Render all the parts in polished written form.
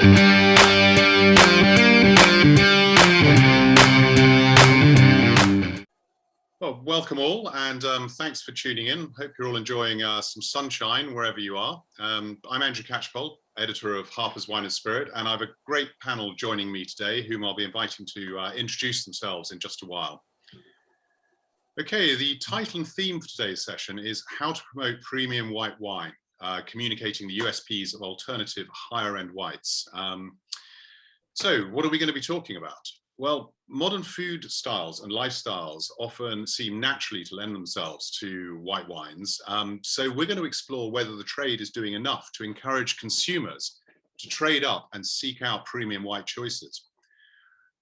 Well, welcome all, and thanks for tuning in. Hope you're all enjoying some sunshine wherever you are. I'm Andrew Catchpole, editor of Harpers Wine and Spirit, and I have a great panel joining me today, whom I'll be inviting to introduce themselves in just a while. Okay, the title and theme for today's session is How to Promote Premium White Wine, Communicating the USPs of Alternative Higher-End Whites. So what are we going to be talking about? Well, modern food styles and lifestyles often seem naturally to lend themselves to white wines. So we're going to explore whether the trade is doing enough to encourage consumers to trade up and seek out premium white choices.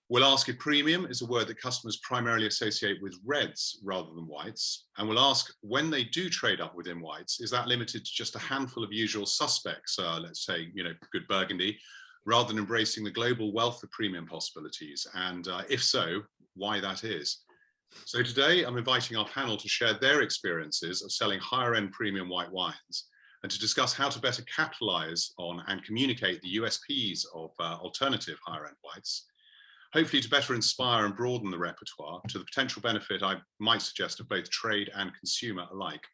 We'll ask if premium is a word that customers primarily associate with reds rather than whites. And we'll ask when they do trade up within whites, is that limited to just a handful of usual suspects, let's say, good Burgundy, rather than embracing the global wealth of premium possibilities, and if so, why that is. So today I'm inviting our panel to share their experiences of selling higher end premium white wines and to discuss how to better capitalize on and communicate the USPs of alternative higher end whites, hopefully to better inspire and broaden the repertoire to the potential benefit I might suggest of both trade and consumer alike.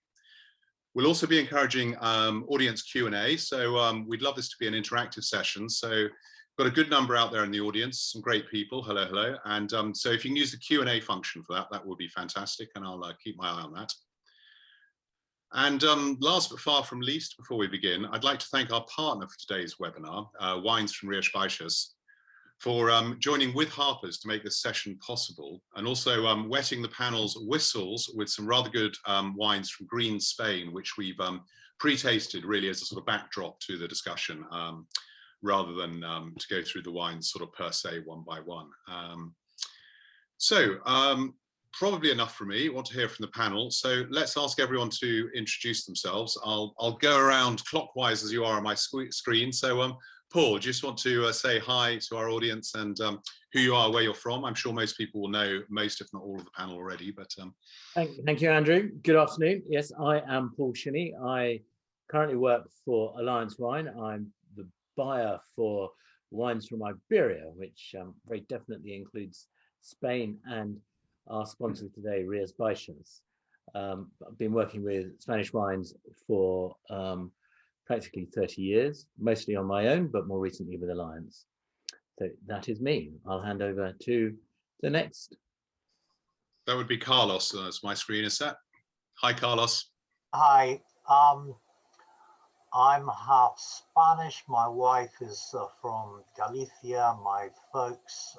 We'll also be encouraging audience Q&A, so we'd love this to be an interactive session. So got a good number out there in the audience, some great people, hello, hello. And so if you can use the Q&A function for that, that would be fantastic, and I'll keep my eye on that. And last but far from least, before we begin, I'd like to thank our partner for today's webinar, Wines from Restaurateurs, for joining with Harpers to make this session possible, and also wetting the panel's whistles with some rather good wines from Green Spain, which we've pre-tasted really as a sort of backdrop to the discussion, rather than to go through the wines sort of per se one by one. Probably enough from me. I want to hear from the panel. So let's ask everyone to introduce themselves. I'll go around clockwise as you are on my screen. So Paul, just want to say hi to our audience and who you are, where you're from. I'm sure most people will know most, if not all, of the panel already. But Thank you, Andrew. Good afternoon. Yes, I am Paul Shinnie. I currently work for Alliance Wine. I'm the buyer for wines from Iberia, which very definitely includes Spain and our sponsor today, Rías Baixas. I've been working with Spanish wines for practically 30 years, mostly on my own, but more recently with Alliance. So that is me. I'll hand over to the next. That would be Carlos, as my screen is set. Hi, Carlos. Hi, I'm half Spanish. My wife is from Galicia. My folks,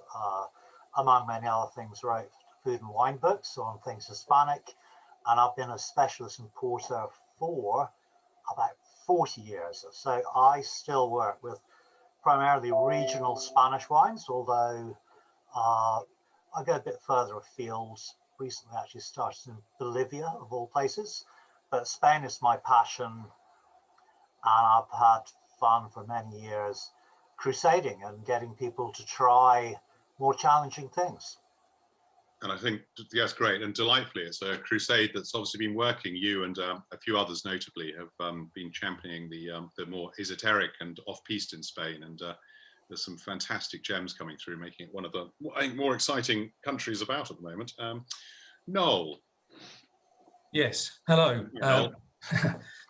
among many other things, wrote food and wine books on things Hispanic. And I've been a specialist importer for about 40 years. So I still work with primarily regional Spanish wines, although I go a bit further afield. Recently actually started in Bolivia, of all places, but Spain is my passion, and I've had fun for many years crusading and getting people to try more challenging things. And I think, yes, great, and delightfully, it's a crusade that's obviously been working. You and a few others notably have been championing the more esoteric and off-piste in Spain, and there's some fantastic gems coming through, making it one of the, I think, more exciting countries about at the moment. Noel. Yes, hello. Noel.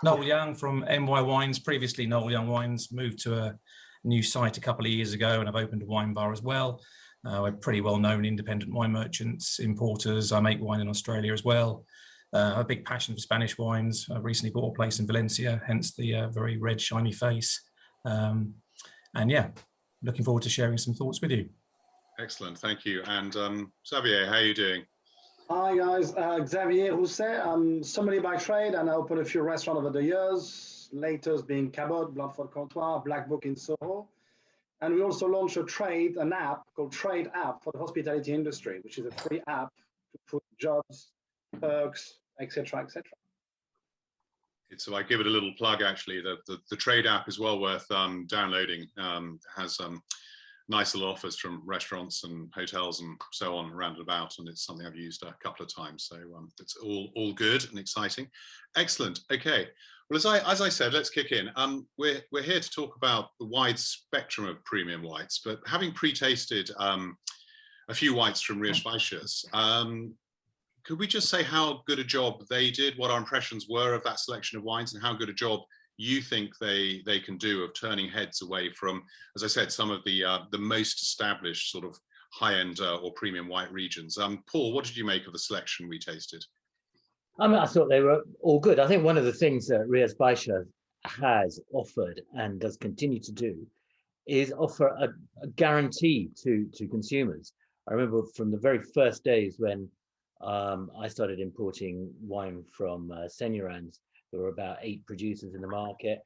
Noel Young from NY Wines. Previously, Noel Young Wines moved to a new site a couple of years ago, and I've opened a wine bar as well. We're pretty well-known independent wine merchants, importers. I make wine in Australia as well. I have a big passion for Spanish wines. I recently bought a place in Valencia, hence the very red, shiny face. And yeah, looking forward to sharing some thoughts with you. Excellent, thank you. And Xavier, how are you doing? Hi guys, Xavier Rousset. I'm sommelier by trade, and I opened a few restaurants over the years, latest being Cabot, Blanford Comptoir, Black Book in Soho. And we also launched an app called Trade App for the hospitality industry, which is a free app to put jobs, perks, etc., etc. So I give it a little plug, actually. The Trade App is well worth downloading. Has nice little offers from restaurants and hotels and so on around and about, and it's something I've used a couple of times. So it's all good and exciting. Excellent. Okay. Well, as I said, let's kick in. We're here to talk about the wide spectrum of premium whites, but having pre-tasted a few whites from restaurateurs, could we just say how good a job they did, what our impressions were of that selection of wines, and how good a job you think they can do of turning heads away from, as I said, some of the most established sort of high-end or premium white regions. Paul, what did you make of the selection we tasted? I mean, I thought they were all good. I think one of the things that Rias Baixas has offered and does continue to do is offer a guarantee to consumers. I remember from the very first days when I started importing wine from Señorans, there were about 8 producers in the market,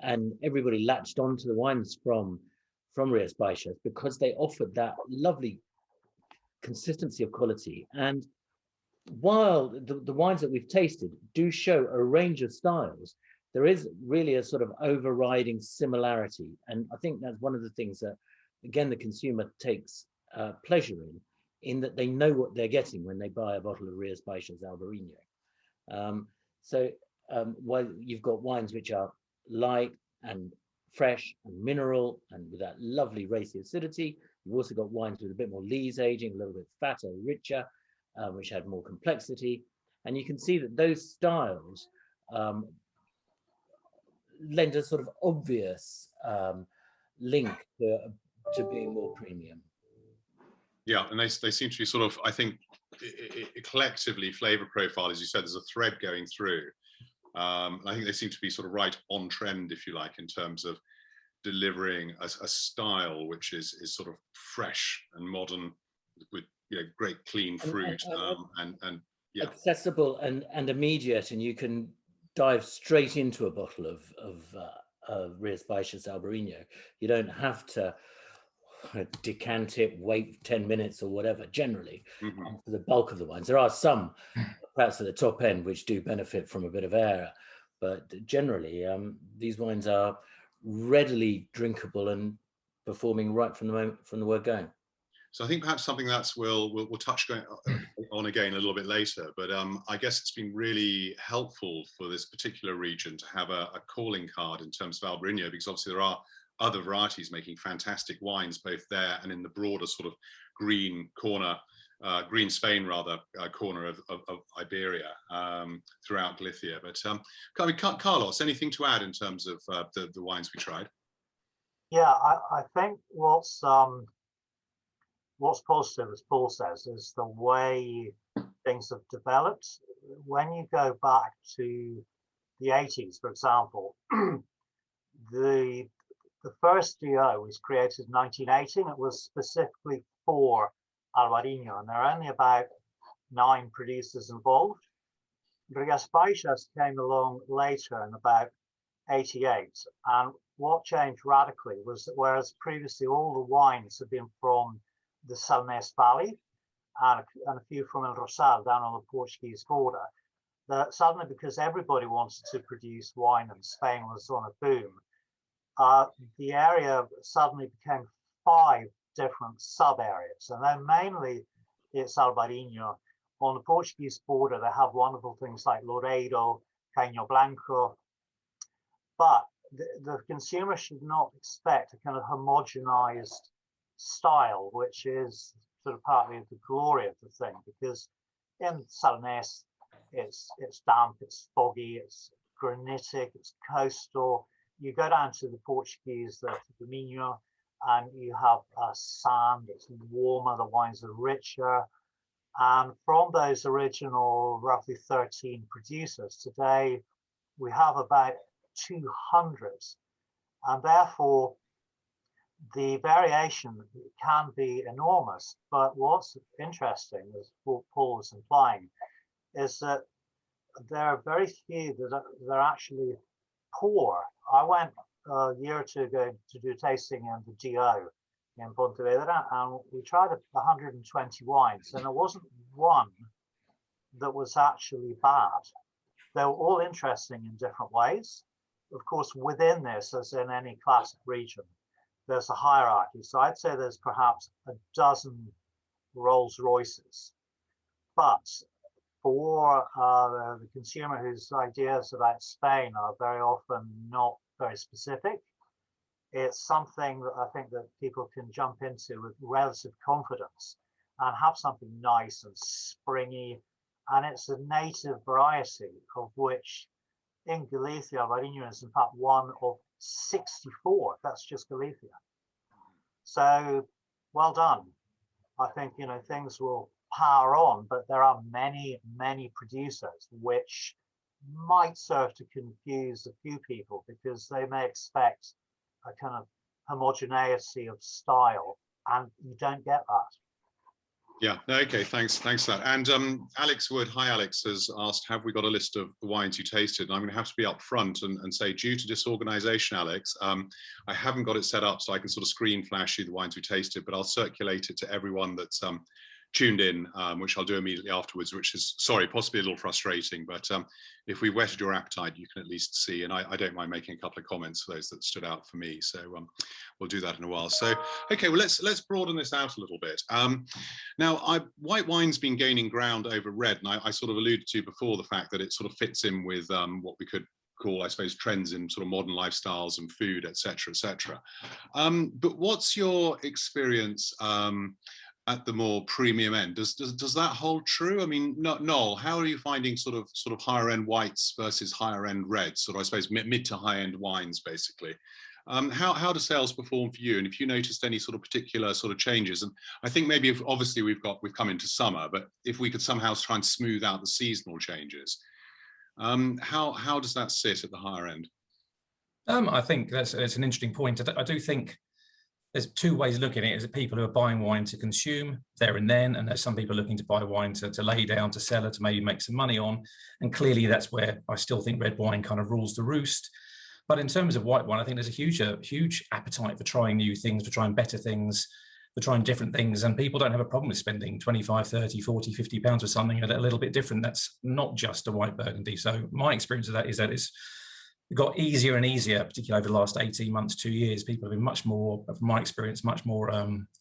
and everybody latched onto the wines from Rias Baixas because they offered that lovely consistency of quality. And while the wines that we've tasted do show a range of styles, there is really a sort of overriding similarity. And I think that's one of the things that, again, the consumer takes pleasure in that they know what they're getting when they buy a bottle of Rias Baixas Albarino. While you've got wines which are light and fresh and mineral and with that lovely racy acidity, you've also got wines with a bit more lees aging, a little bit fatter, richer, which had more complexity. And you can see that those styles lend a sort of obvious link to being more premium. Yeah, and they seem to be sort of, I think, collectively flavor profile, as you said, there's a thread going through. I think they seem to be sort of right on trend, if you like, in terms of delivering a style which is sort of fresh and modern with great clean fruit and yeah, accessible and immediate, and you can dive straight into a bottle of Rias Baixas Albarino. You don't have to decant it, wait 10 minutes or whatever. Generally, for the bulk of the wines, there are some perhaps at the top end which do benefit from a bit of air, but generally these wines are readily drinkable and performing right from the word going. So I think perhaps something that's we'll touch on again a little bit later, but I guess it's been really helpful for this particular region to have a calling card in terms of Albarino, because obviously there are other varieties making fantastic wines both there and in the broader sort of green corner, green Spain rather, corner of Iberia throughout Galicia. But Carlos, anything to add in terms of the wines we tried? Yeah, I think what's positive, as Paul says, is the way things have developed. When you go back to the 80s, for example, the first DO was created in 1980, and it was specifically for Albarino, and there are only about 9 producers involved. Rias Baixas came along later in about 88, and what changed radically was that whereas previously all the wines had been from the Salnés Valley and a few from El Rosal down on the Portuguese border, that suddenly, because everybody wanted to produce wine and Spain was on a boom, the area suddenly became 5 different sub-areas, and then mainly it's Albarino. On the Portuguese border, they have wonderful things like Loredo, Caño Blanco, but the consumer should not expect a kind of homogenized style, which is sort of partly the glory of the thing, because in Salnés, it's damp, it's foggy, it's granitic, it's coastal. You go down to the Portuguese, the Minho, and you have sand, it's warmer, the wines are richer. And from those original roughly 13 producers, today we have about 200. And therefore, the variation can be enormous. But what's interesting, as Paul was implying, is that there are very few that are actually poor. I went a year or two ago to do a tasting in the DO in Pontevedra, and we tried 120 wines, and there wasn't one that was actually bad. They were all interesting in different ways. Of course, within this, as in any classic region, there's a hierarchy. So I'd say there's perhaps a dozen Rolls Royces, but for the consumer whose ideas about Spain are very often not very specific. It's something that I think that people can jump into with relative confidence and have something nice and springy. And it's a native variety of which in Galicia, Albariño is in fact one of 64. That's just Galicia. So well done. I think, you know, things will power on, but there are many, many producers which might serve to confuse a few people because they may expect a kind of homogeneity of style, and you don't get that. Yeah, okay, thanks for that. And Alex Wood, hi Alex, has asked, have we got a list of the wines you tasted? And I'm going to have to be up front and say, due to disorganization, Alex, I haven't got it set up so I can sort of screen flash you the wines we tasted, but I'll circulate it to everyone that's tuned in, which I'll do immediately afterwards, which is, sorry, possibly a little frustrating, but if we whetted your appetite, you can at least see, and I don't mind making a couple of comments for those that stood out for me, so we'll do that in a while. So, okay, well, let's broaden this out a little bit. Now, white wine's been gaining ground over red, and I sort of alluded to before the fact that it sort of fits in with what we could call, I suppose, trends in sort of modern lifestyles and food, etc., etc. But what's your experience at the more premium end? Does that hold true? I mean, Noel, how are you finding sort of higher end whites versus higher end reds, sort of, I suppose, mid to high end wines, basically? How do sales perform for you? And if you noticed any sort of particular sort of changes, and I think maybe if obviously we've come into summer, but if we could somehow try and smooth out the seasonal changes, how does that sit at the higher end? I think it's an interesting point. I do think there's two ways of looking at it. Is that people who are buying wine to consume there and then, and there's some people looking to buy wine to lay down, to sell it, to maybe make some money on. And clearly that's where I still think red wine kind of rules the roost. But in terms of white wine, I think there's a huge appetite for trying new things, for trying better things, for trying different things. And people don't have a problem with spending 25, 30, 40, 50 pounds for something a little bit different. That's not just a white Burgundy. So my experience of that is that it's got easier and easier, particularly over the last 18 months, 2 years. People have been much more, from my experience, much more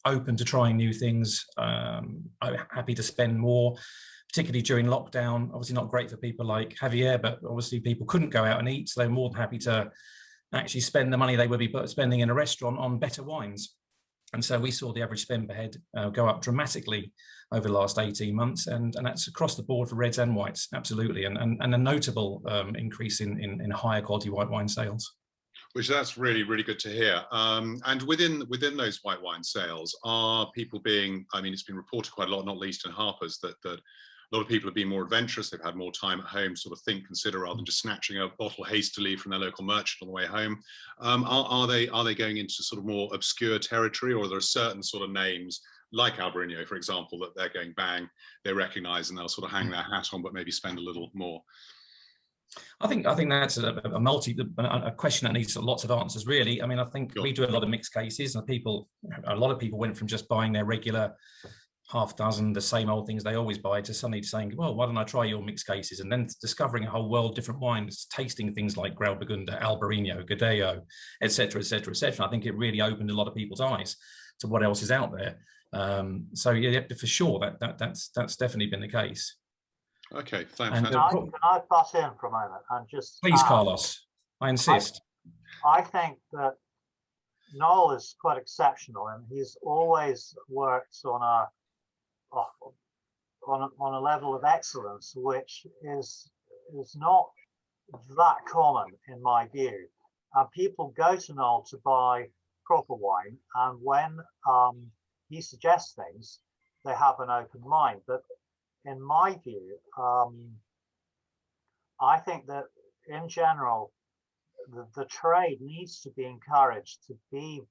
open to trying new things, happy to spend more, particularly during lockdown. Obviously not great for people like Xavier, but obviously people couldn't go out and eat, so they're more than happy to actually spend the money they would be spending in a restaurant on better wines. And so we saw the average spend per head go up dramatically over the last 18 months, and that's across the board for reds and whites, absolutely, and a notable increase in higher quality white wine sales. Which that's really, really good to hear. And within those white wine sales, are people being, I mean, it's been reported quite a lot, not least in Harpers, that a lot of people have been more adventurous. They've had more time at home, sort of think, consider, rather than just snatching a bottle hastily from their local merchant on the way home. Are they going into sort of more obscure territory, or are there certain sort of names like Albariño, for example, that they're going bang, they recognise, and they'll sort of hang their hat on, but maybe spend a little more? I think that's a question that needs lots of answers, really. I mean, I think we do a lot of mixed cases, and a lot of people went from just buying their regular half dozen, the same old things they always buy, to suddenly saying, well, why don't I try your mixed cases? And then discovering a whole world of different wines, tasting things like Grauburgunder, Albariño, Godello, etc., etc., etc. I think it really opened a lot of people's eyes to what else is out there. So yeah, for sure, that's definitely been the case. Okay, thanks. Can I butt in for a moment and just please, Carlos, I insist. I think that Noel is quite exceptional, and he's always worked on a level of excellence which is not that common in my view. And people go to Noel to buy proper wine, and when he suggests things, they have an open mind. But in my view, I think that in general, the trade needs to be encouraged to be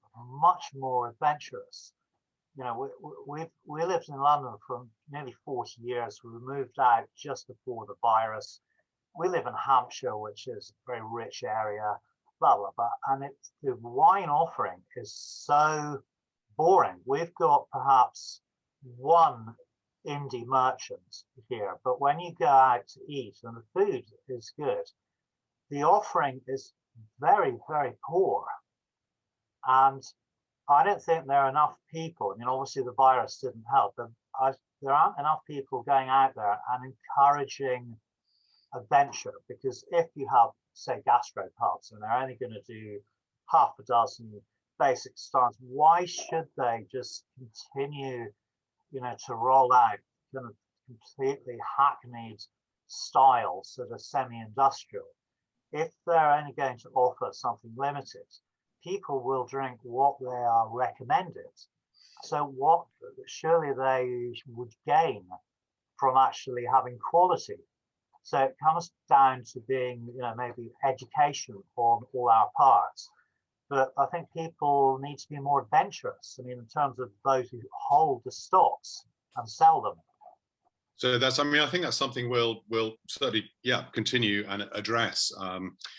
much more adventurous. You know, we lived in London for nearly 40 years. We moved out just before the virus. We live in Hampshire, which is a very rich area, blah, blah, blah. And the wine offering is so boring. We've got perhaps one indie merchant here, but when you go out to eat and the food is good, the offering is very, very poor. And I don't think there are enough people. I mean, obviously the virus didn't help, but there aren't enough people going out there and encouraging adventure, because if you have, say, gastro pubs and they're only going to do half a dozen basic styles, why should they just continue, to roll out kind of completely hackneyed styles that are semi-industrial? If they're only going to offer something limited, people will drink what they are recommended. So what surely they would gain from actually having quality. So it comes down to being, maybe education on all our parts. But I think people need to be more adventurous. I mean, in terms of those who hold the stocks and sell them. So I think that's something we'll certainly, continue and address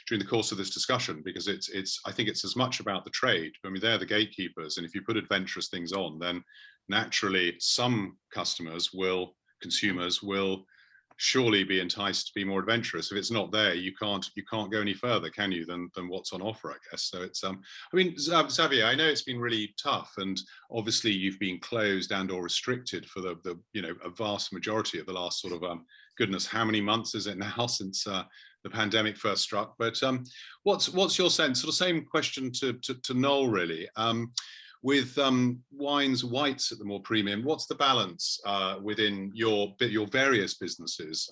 during the course of this discussion, because I think it's as much about the trade. I mean, they're the gatekeepers, and if you put adventurous things on, then naturally some consumers will surely be enticed to be more adventurous. If it's not there, you can't go any further, can you, than what's on offer, I guess. So it's Xavier, I know it's been really tough, and obviously you've been closed and or restricted for the a vast majority of the last sort of goodness, how many months is it now since the pandemic first struck? But what's your sense? Sort of same question to Noel, really. With wines, whites at the more premium, what's the balance within your various businesses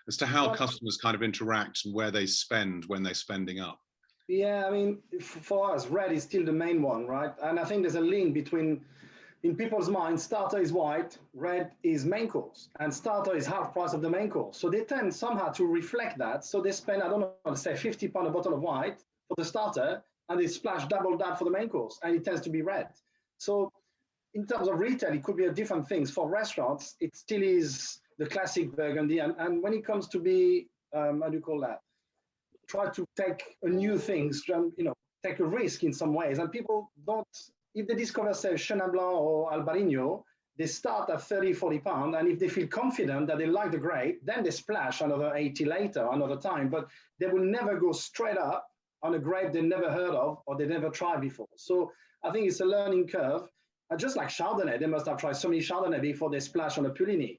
as to how customers kind of interact and where they spend when they're spending up? Yeah, I mean, for us, red is still the main one, right? And I think there's a link between, in people's minds, starter is white, red is main course, and starter is half price of the main course. So they tend somehow to reflect that. So they spend, I don't know, say £50 a bottle of white for the starter, and they splash double that for the main course, and it tends to be red. So in terms of retail, it could be a different things. For restaurants, it still is the classic Burgundy. And when it comes to be, how do you call that? Try to take a new things, take a risk in some ways. And people don't, if they discover, say, Chenin Blanc or Albarino, they start at 30, 40 pounds. And if they feel confident that they like the grape, then they splash another 80 later, another time. But they will never go straight up on a grape they never heard of or they never tried before. So I think it's a learning curve. Just like Chardonnay, they must have tried so many Chardonnay before they splash on a Puligny.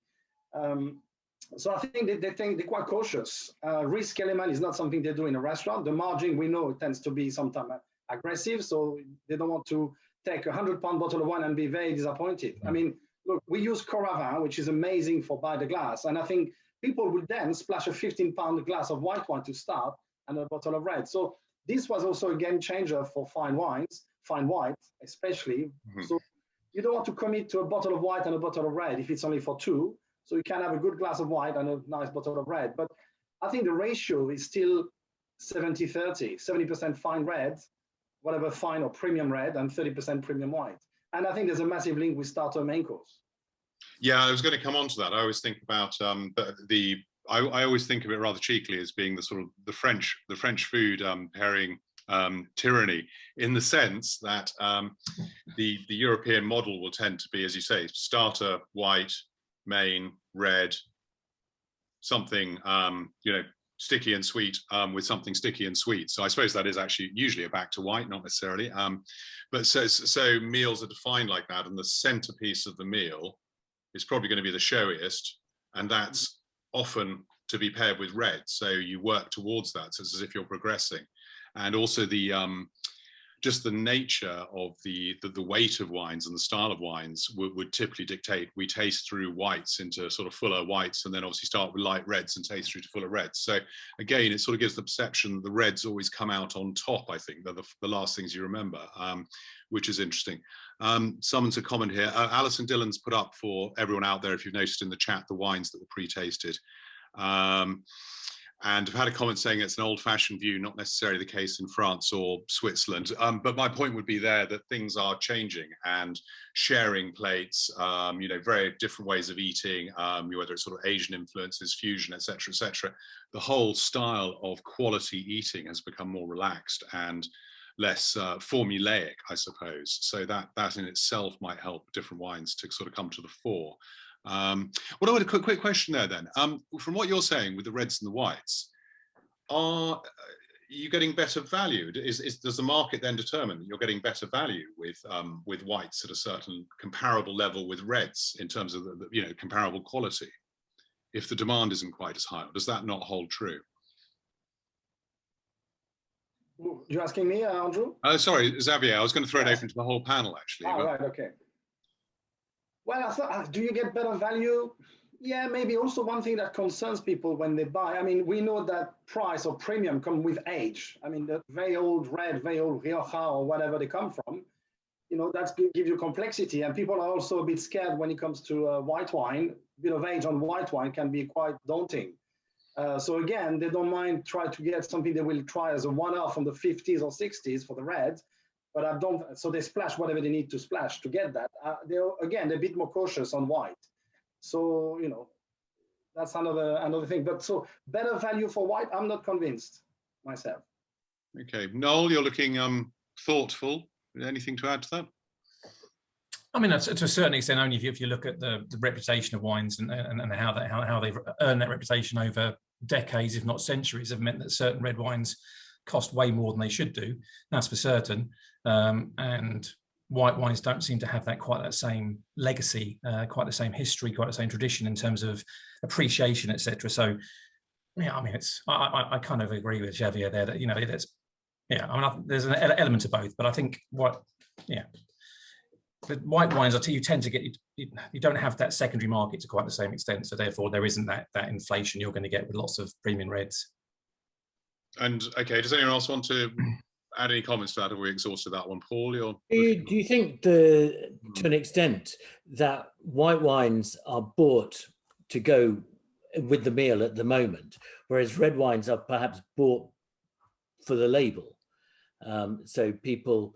So I think they think they're quite cautious. Risk element is not something they do in a restaurant. The margin, we know, it tends to be sometimes aggressive, so they don't want to take a £100 bottle of wine and be very disappointed. I mean, look, we use Coravin, which is amazing for by the glass, and I think people will then splash a £15 glass of white wine to start and a bottle of red. So this was also a game changer for fine wines, fine white especially. Mm-hmm. So you don't want to commit to a bottle of white and a bottle of red if it's only for two. So you can have a good glass of white and a nice bottle of red. But I think the ratio is still 70-30, 70% fine red, whatever fine or premium red, and 30% premium white. And I think there's a massive link with starter main course. Yeah, I was going to come on to that. I always think about I always think of it rather cheekily as being the sort of the French food pairing tyranny, in the sense that the European model will tend to be, as you say, starter white, main red, something sticky and sweet with something sticky and sweet. So I suppose that is actually usually a back to white, not necessarily. But so meals are defined like that, and the centerpiece of the meal is probably going to be the showiest, and that's often to be paired with red. So you work towards that. So it's as if you're progressing. And also the just the nature of the weight of wines and the style of wines would typically dictate we taste through whites into sort of fuller whites, and then obviously start with light reds and taste through to fuller reds. So again, it sort of gives the perception that the reds always come out on top. I think they're the last things you remember, which is interesting. Someone's a comment here. Alison Dillon's put up for everyone out there, if you've noticed in the chat, the wines that were pre-tasted. And I've had a comment saying it's an old-fashioned view, not necessarily the case in France or Switzerland. But my point would be there that things are changing, and sharing plates, very different ways of eating, whether it's sort of Asian influences, fusion, et cetera, the whole style of quality eating has become more relaxed and less formulaic, I suppose. So that in itself might help different wines to sort of come to the fore. What I want a quick question there then. From what you're saying with the reds and the whites, you getting better value? Does the market then determine that you're getting better value with whites at a certain comparable level with reds in terms of the comparable quality, if the demand isn't quite as high? Or does that not hold true? You're asking me, Andrew? Sorry, Xavier, I was going to throw it Yes. open to the whole panel, actually. Oh, right, okay. Well, I thought, do you get better value? Yeah, maybe also one thing that concerns people when they buy. I mean, we know that price or premium come with age. I mean, the very old red, very old Rioja or whatever they come from, that gives you complexity. And people are also a bit scared when it comes to white wine. A bit of age on white wine can be quite daunting. So again, they don't mind trying to get something they will try as a one-off from the 50s or 60s for the reds, but so they splash whatever they need to splash to get that. They're a bit more cautious on white. So, that's another thing. But so better value for white, I'm not convinced myself. Okay, Noel, you're looking thoughtful. Anything to add to that? I mean, to a certain extent, only if you look at the reputation of wines and how they've earned that reputation over decades, if not centuries, have meant that certain red wines cost way more than they should do. That's for certain. And white wines don't seem to have quite that same legacy, quite the same history, quite the same tradition in terms of appreciation, etc. So, yeah, I mean, I kind of agree with Xavier there that there's an element of both, but I think the white wines you tend to get, you don't have that secondary market to quite the same extent, so therefore there isn't that inflation you're going to get with lots of premium reds. And okay, does anyone else want to add any comments to that? Have we exhausted that one? Paul, do you think to an extent that white wines are bought to go with the meal at the moment, whereas red wines are perhaps bought for the label? So people,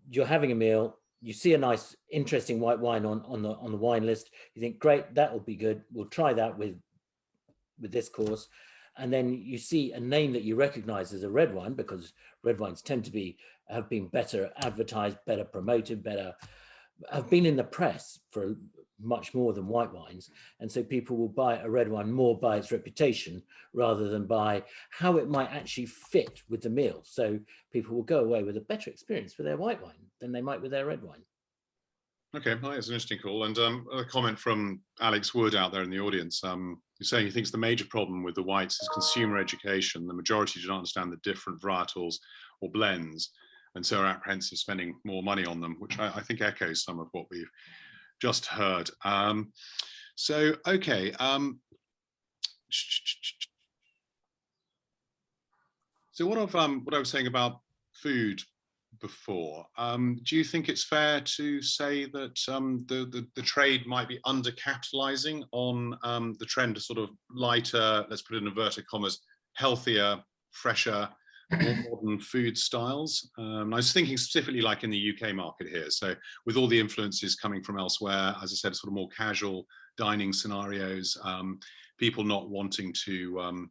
you're having a meal, you see a nice, interesting white wine on the wine list, you think, great, that will be good. We'll try that with this course. And then you see a name that you recognize as a red wine, because red wines tend to have been better advertised, better promoted, have been in the press for much more than white wines. And so people will buy a red wine more by its reputation rather than by how it might actually fit with the meal. So people will go away with a better experience with their white wine than they might with their red wine. Okay, well, that's an interesting call. And a comment from Alex Wood out there in the audience. He's saying he thinks the major problem with the whites is consumer education. The majority do not understand the different varietals or blends, and so are apprehensive spending more money on them, which I think echoes some of what we've just heard. So, okay. So what I was saying about food before, do you think it's fair to say that the trade might be undercapitalizing on the trend to sort of lighter, let's put it in inverted commas, healthier, fresher, more modern food styles? I was thinking specifically like in the UK market here. So with all the influences coming from elsewhere, as I said, sort of more casual dining scenarios, people not wanting to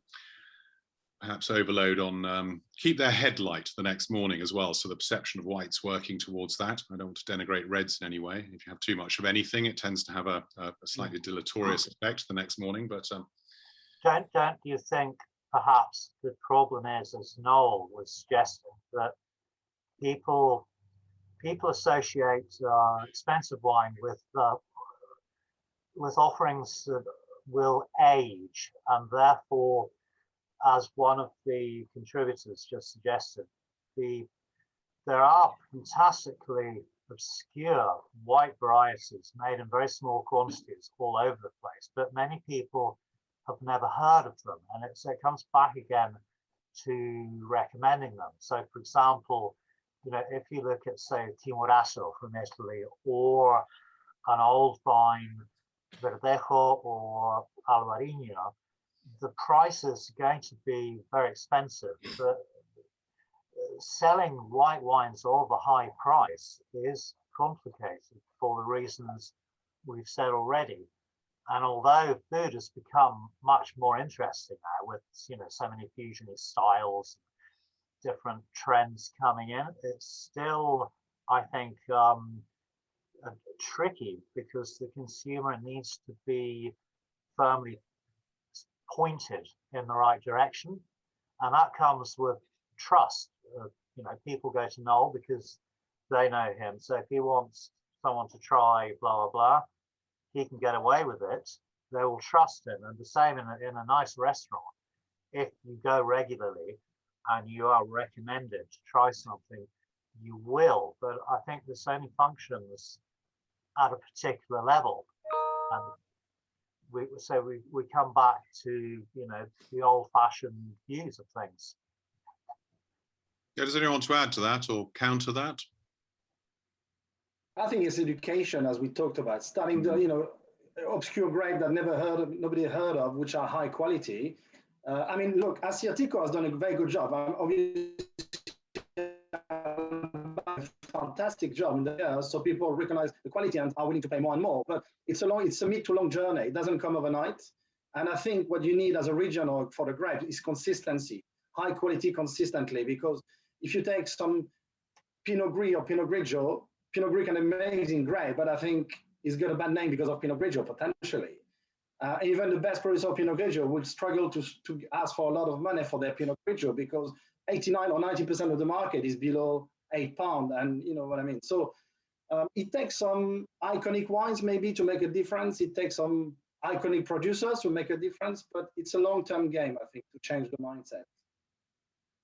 perhaps overload on, keep their headlight the next morning as well. So the perception of whites working towards that. I don't want to denigrate reds in any way. If you have too much of anything, it tends to have a slightly deleterious effect the next morning. But don't you think perhaps the problem is, as Noel was suggesting, that people associate expensive wine with offerings that will age, and therefore, as one of the contributors just suggested, there are fantastically obscure white varieties made in very small quantities all over the place, but many people have never heard of them, and it comes back again to recommending them. So, for example, if you look at, say, Timorasso from Italy, or an old vine, Verdejo or Alvarinho, the price is going to be very expensive, but selling white wines of a high price is complicated for the reasons we've said already. And although food has become much more interesting now with so many fusionist styles, different trends coming in, it's still, I think, tricky, because the consumer needs to be firmly pointed in the right direction. And that comes with trust. You know, people go to Noel because they know him. So if he wants someone to try blah, blah, blah, he can get away with it. They will trust him. And the same in a nice restaurant. If you go regularly and you are recommended to try something, you will. But I think this only functions at a particular level. And we come back to, you know, the old-fashioned views of things. Yeah, does anyone want to add to that or counter that? I think it's education, as we talked about, starting the, you know, obscure grape that nobody heard of, which are high quality. I mean, look, Asiatico has done a very good job. Obviously, a fantastic job in the years, so people recognize the quality and are willing to pay more and more. But it's a mid to long journey. It doesn't come overnight. And I think what you need as a region or for the grape is consistency, high quality consistently. Because if you take some Pinot Gris or Pinot Grigio, Pinot Gris can amazing grape, but I think it's got a bad name because of Pinot Grigio potentially. Even the best producer of Pinot Grigio would struggle to ask for a lot of money for their Pinot Grigio because 89 or 90% of the market is below £8, and you know what I mean. So it takes some iconic wines maybe to make a difference. It takes some iconic producers to make a difference, but it's a long-term game, I think, to change the mindset.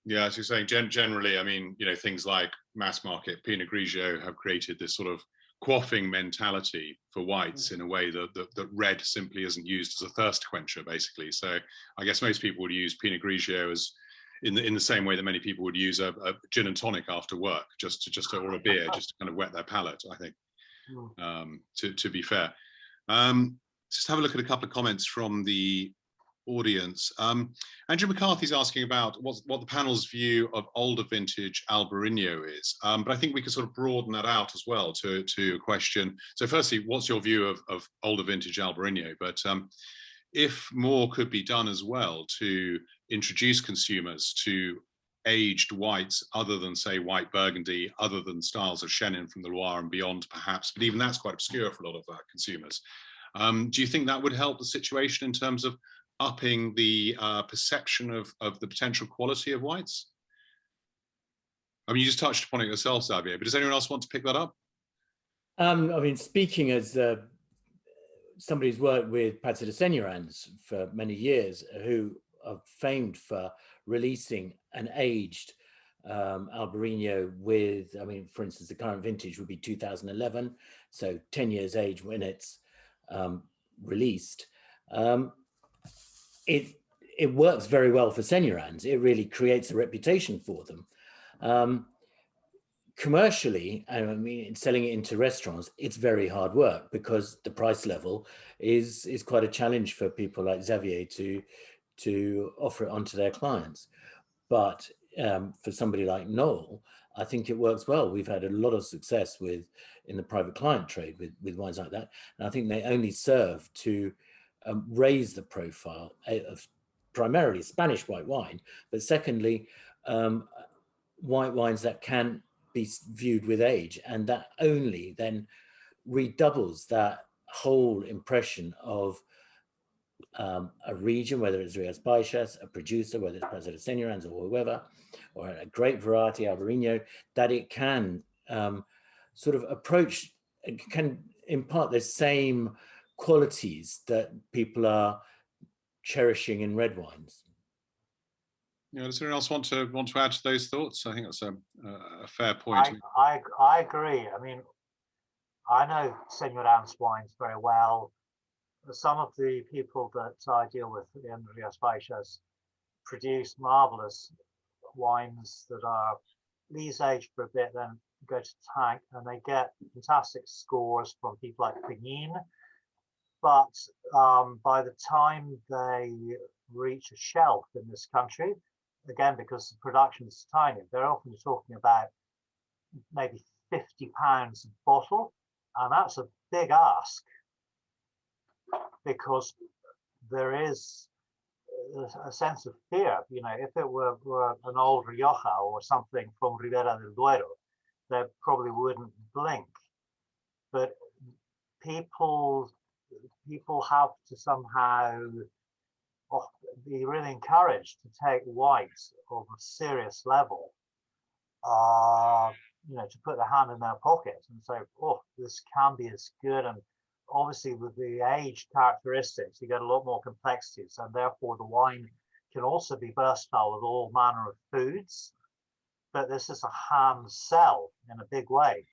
Yeah, as you're saying, generally, I mean, you know, things like mass market Pinot Grigio have created this sort of quaffing mentality for whites in a way that red simply isn't used as a thirst quencher, basically. So I guess most people would use Pinot Grigio as in the same way that many people would use a gin and tonic after work, or a beer, just to kind of whet their palate, I think, to be fair. Just have a look at a couple of comments from the audience. Andrew McCarthy's asking about what the panel's view of older vintage Albarino is, but I think we could sort of broaden that out as well to a question. So firstly, what's your view of older vintage Albarino? But if more could be done as well to introduce consumers to aged whites other than, say, white Burgundy, other than styles of Chenin from the Loire and beyond, perhaps, but even that's quite obscure for a lot of consumers. Do you think that would help the situation in terms of upping the perception of the potential quality of whites? I mean, you just touched upon it yourself, Xavier, but does anyone else want to pick that up? I mean, speaking as somebody who's worked with Paso de Señorans for many years, who are famed for releasing an aged Albarino with, I mean, for instance, the current vintage would be 2011, so 10 years age when it's released. It works very well for Señorans. It really creates a reputation for them. Commercially, I mean, selling it into restaurants, it's very hard work because the price level is quite a challenge for people like Xavier to offer it onto their clients. But for somebody like Noel, I think it works well. We've had a lot of success in the private client trade with wines like that, and I think they only serve to raise the profile of primarily Spanish white wine, but secondly, white wines that can be viewed with age, and that only then redoubles that whole impression of a region, whether it's Rías Baixas, a producer, whether it's Paso de Señorans or whoever, or a great variety Albarino, that it can sort of approach, can impart the same qualities that people are cherishing in red wines. Yeah, does anyone else want to add to those thoughts? I think that's a fair point. I agree. I mean, I know Señorans wines very well. Some of the people that I deal with in Rías Baixas produce marvelous wines that are lees aged for a bit, then go to tank, and they get fantastic scores from people like Pignin. But by the time they reach a shelf in this country, again, because the production is tiny, they're often talking about maybe £50 a bottle, and that's a big ask because there is a sense of fear. You know, if it were an old Rioja or something from Ribera del Duero, they probably wouldn't blink. But people have to somehow be really encouraged to take whites of a serious level, you know, to put their hand in their pocket and say, oh, this can be as good. And obviously with the age characteristics, you get a lot more complexities, and therefore the wine can also be versatile with all manner of foods. But this is a ham sell in a big way.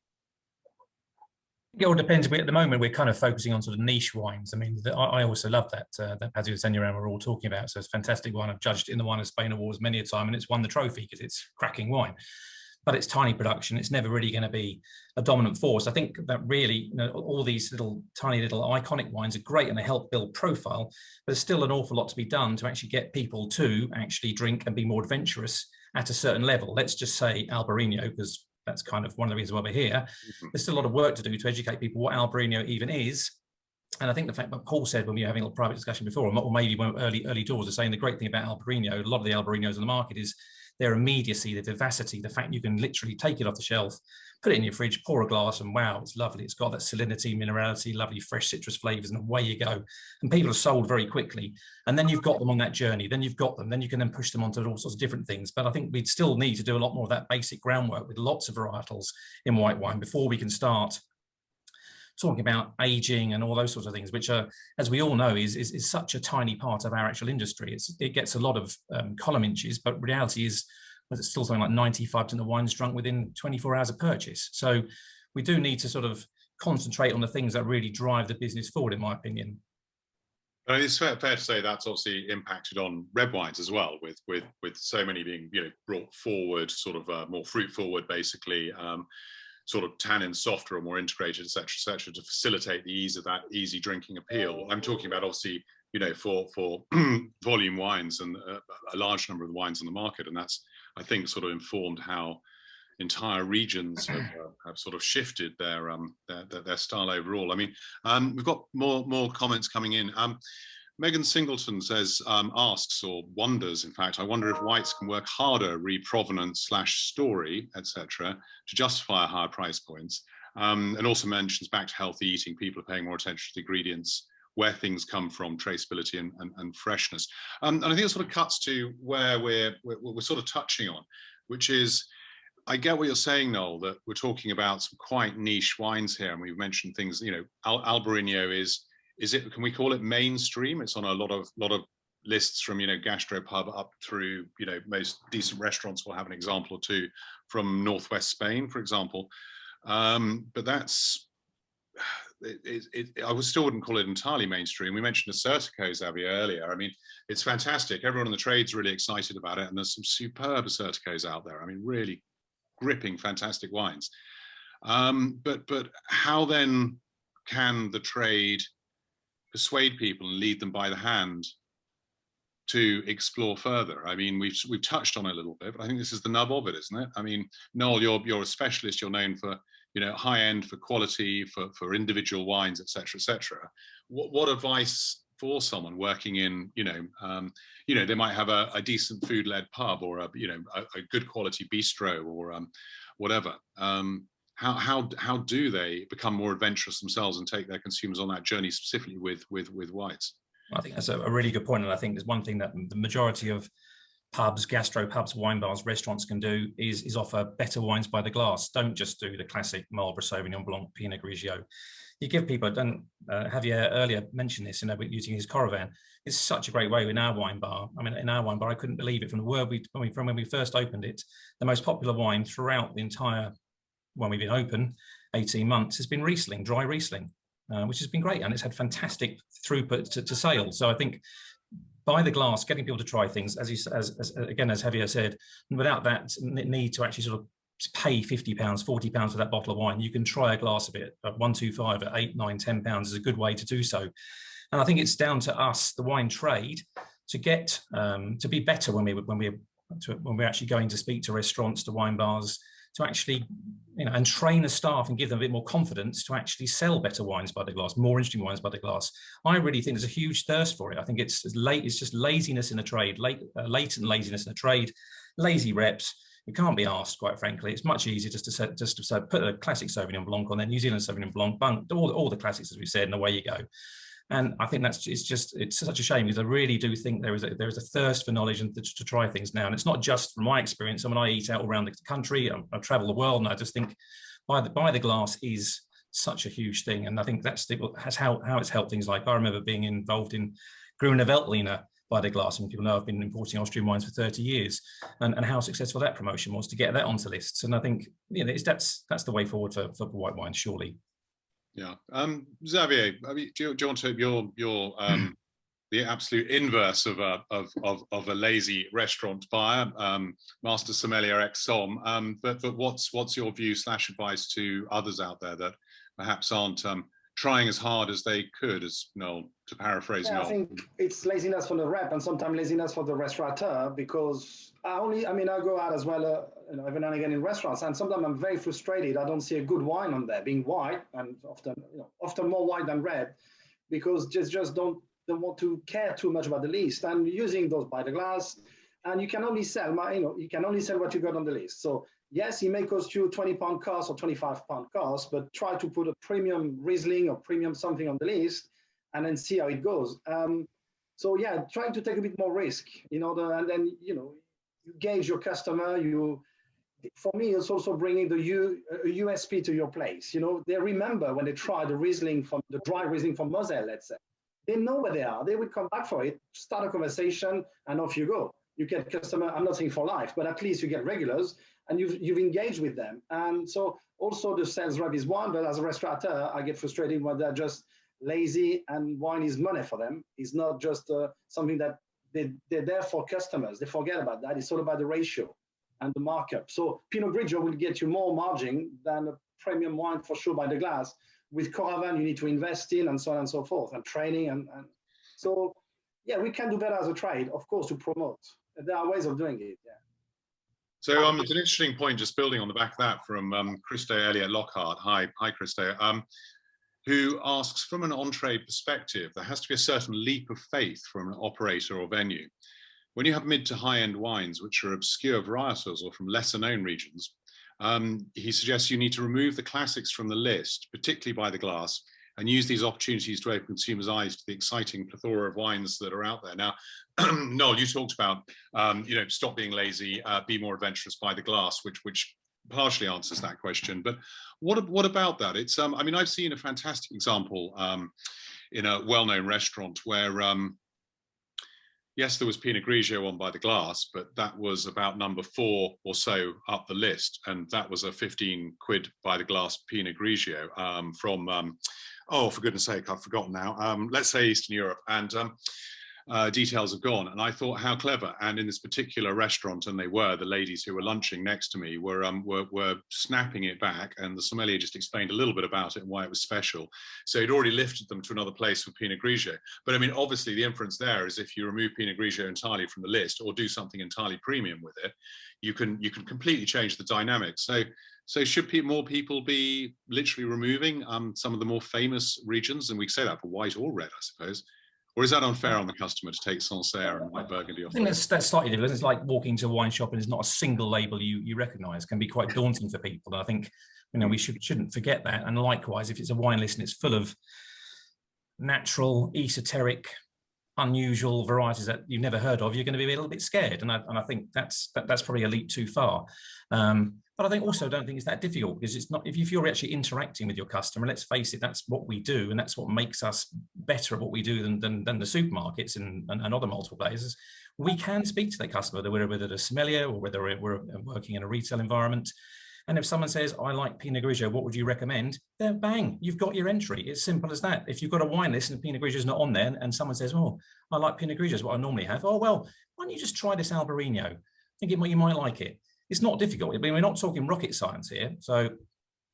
It all depends. At the moment, we're kind of focusing on sort of niche wines. I mean, I also love that Patio de Señorán we're all talking about. So it's a fantastic wine. I've judged it in the Wine of Spain Awards many a time, and it's won the trophy because it's cracking wine. But it's tiny production. It's never really going to be a dominant force. I think that really, you know, all these little tiny little iconic wines are great and they help build profile. But there's still an awful lot to be done to actually get people to actually drink and be more adventurous at a certain level. Let's just say Albarino, because that's kind of one of the reasons why we're here. There's still a lot of work to do to educate people what Albarino even is. And I think the fact that Paul said when we were having a private discussion before, or maybe early doors, are saying the great thing about Albarino, a lot of the Albarinos on the market is their immediacy, the vivacity, the fact you can literally take it off the shelf, put it in your fridge, pour a glass, and wow, it's lovely. It's got that salinity, minerality, lovely fresh citrus flavors, and away you go. And people are sold very quickly. And then you've got them on that journey. Then you've got them. Then you can then push them onto all sorts of different things. But I think we'd still need to do a lot more of that basic groundwork with lots of varietals in white wine before we can start talking about aging and all those sorts of things, which are, as we all know, is such a tiny part of our actual industry. It gets a lot of column inches, but reality is, it's still something like 95% of wines drunk within 24 hours of purchase. So we do need to sort of concentrate on the things that really drive the business forward, in my opinion. And it's fair to say that's obviously impacted on red wines as well, with so many being, you know, brought forward, sort of more fruit forward, basically. Sort of tannin softer or more integrated, et cetera, to facilitate the ease of that easy drinking appeal. I'm talking about, obviously, you know, for volume wines and a large number of the wines on the market, and that's, I think, sort of informed how entire regions have sort of shifted their style overall. I mean, we've got more comments coming in. Megan Singleton says, asks or wonders, in fact, I wonder if whites can work harder, re-provenance / story, etc., to justify higher price points. And also mentions back to healthy eating, people are paying more attention to the ingredients, where things come from, traceability and freshness. And I think it sort of cuts to where we're sort of touching on, which is, I get what you're saying, Noel, that we're talking about some quite niche wines here, and we've mentioned things, you know, Albarino is it, can we call it mainstream? It's on a lot of lists from, you know, gastropub up through, you know, most decent restaurants will have an example or two from Northwest Spain, for example. But that's, I still wouldn't call it entirely mainstream. We mentioned Acertico, Xavier, earlier. I mean, it's fantastic. Everyone in the trade's really excited about it, and there's some superb Acerticos out there. I mean, really gripping, fantastic wines. But how then can the trade persuade people and lead them by the hand to explore further? I mean, we've touched on it a little bit, but I think this is the nub of it, isn't it? I mean, Noel, you're a specialist. You're known for, you know, high end, for quality, for individual wines, etc., etc. What advice for someone working in, you know, they might have a decent food-led pub or a good quality bistro or whatever. How do they become more adventurous themselves and take their consumers on that journey, specifically with whites? I think that's a really good point, and I think there's one thing that the majority of pubs, gastropubs, wine bars, restaurants can do is offer better wines by the glass. Don't just do the classic Marlborough Sauvignon Blanc, Pinot Grigio. You give people, Javier earlier mentioned this, you know, using his Coravan. It's such a great way in our wine bar. I mean, in our wine bar, I couldn't believe it from the word from when we first opened it. The most popular wine throughout the entire, when we've been open, 18 months, has been Riesling, dry Riesling, which has been great, and it's had fantastic throughput to sales. So I think by the glass, getting people to try things, as Javier said, without that need to actually sort of pay £50, £40 for that bottle of wine, you can try a glass of it at 125, at 8, 9, £10 is a good way to do so. And I think it's down to us, the wine trade, to get to be better when we're actually going to speak to restaurants, to wine bars, to actually, you know, and train the staff and give them a bit more confidence to actually sell better wines by the glass, more interesting wines by the glass. I really think there's a huge thirst for it. I think it's just laziness in the trade, latent laziness in the trade, lazy reps. It can't be asked, quite frankly. It's much easier just to say, put a classic Sauvignon Blanc on there, New Zealand Sauvignon Blanc, all the classics, as we said, and away you go. And I think it's such a shame, because I really do think there is a thirst for knowledge and to try things now. And it's not just from my experience. I mean, I eat out all around the country, I travel the world, and I just think by the glass is such a huge thing. And I think that's how it's helped things. Like, I remember being involved in Grüne Veltliner by the glass, and people know I've been importing Austrian wines for 30 years, and how successful that promotion was to get that onto lists. And I think, you know, that's the way forward for white wine, surely. Yeah. Xavier, I mean, do you want to, you're the absolute inverse of a lazy restaurant buyer, master sommelier ex-som, but what's your view / advice to others out there that perhaps aren't trying as hard as they could, as Noel, to paraphrase Noel? I think it's laziness for the rep and sometimes laziness for the restaurateur, because I go out as well, you know, every now and again in restaurants, and sometimes I'm very frustrated. I don't see a good wine on there, being white, and often more white than red, because just don't want to care too much about the list, and using those by the glass, and you can only sell what you got on the list. So yes, it may cost you £20 cost or £25 cost, but try to put a premium Riesling or premium something on the list, and then see how it goes. So yeah, trying to take a bit more risk in order, and then you gauge your customer. For me, it's also bringing the USP to your place. They remember when they try the dry Riesling from Moselle, let's say. They know where they are. They would come back for it, start a conversation, and off you go. You get customer, I'm not saying for life, but at least you get regulars, and you've engaged with them. And so also the sales rep is one, but as a restaurateur, I get frustrated when they're just lazy, and wine is money for them. It's not just something that they're there for customers. They forget about that. It's all about the ratio and the markup. So Pinot Grigio will get you more margin than a premium wine for sure by the glass. With Coravin, you need to invest in, and so on and so forth, and training. And so, yeah, we can do better as a trade, of course, to promote. There are ways of doing it, yeah. So it's an interesting point, just building on the back of that, from Christo Elliott Lockhart. Hi, Christo. Who asks, from an on-trade perspective, there has to be a certain leap of faith from an operator or venue. When you have mid to high-end wines, which are obscure varietals or from lesser-known regions, he suggests you need to remove the classics from the list, particularly by the glass, and use these opportunities to open consumers' eyes to the exciting plethora of wines that are out there. Now, Noel, you talked about, stop being lazy, be more adventurous by the glass, which partially answers that question. But what about that? It's, I've seen a fantastic example in a well-known restaurant where, yes, there was Pinot Grigio on by the glass, but that was about number 4 or so up the list. And that was a 15 quid by the glass Pinot Grigio from, for goodness sake, I've forgotten now. Let's say Eastern Europe. And details have gone. And I thought, how clever. And in this particular restaurant, and the ladies who were lunching next to me were snapping it back. And the sommelier just explained a little bit about it and why it was special. So he'd already lifted them to another place with Pinot Grigio. But I mean, obviously the inference there is if you remove Pinot Grigio entirely from the list or do something entirely premium with it, you can completely change the dynamics. So should more people be literally removing some of the more famous regions? And we say that for white or red, I suppose. Or is that unfair on the customer to take Sancerre and white Burgundy off? I think that's slightly different. It's like walking to a wine shop and there's not a single label you recognise. Can be quite daunting for people. And I think we shouldn't forget that. And likewise, if it's a wine list and it's full of natural, esoteric, unusual varieties that you've never heard of, you're going to be a little bit scared. And I think that's probably a leap too far. But I don't think it's that difficult, because it's not, if you're actually interacting with your customer, let's face it, that's what we do, and that's what makes us better at what we do than the supermarkets and other multiple places. We can speak to the customer, whether they're a sommelier or whether we're working in a retail environment. And if someone says, I like Pinot Grigio, what would you recommend? Then bang, you've got your entry. It's simple as that. If you've got a wine list and Pinot Grigio is not on there, and someone says, oh, I like Pinot Grigio, is what I normally have. Oh, well, why don't you just try this Albarino? Think you might like it. It's not difficult. I mean, we're not talking rocket science here. So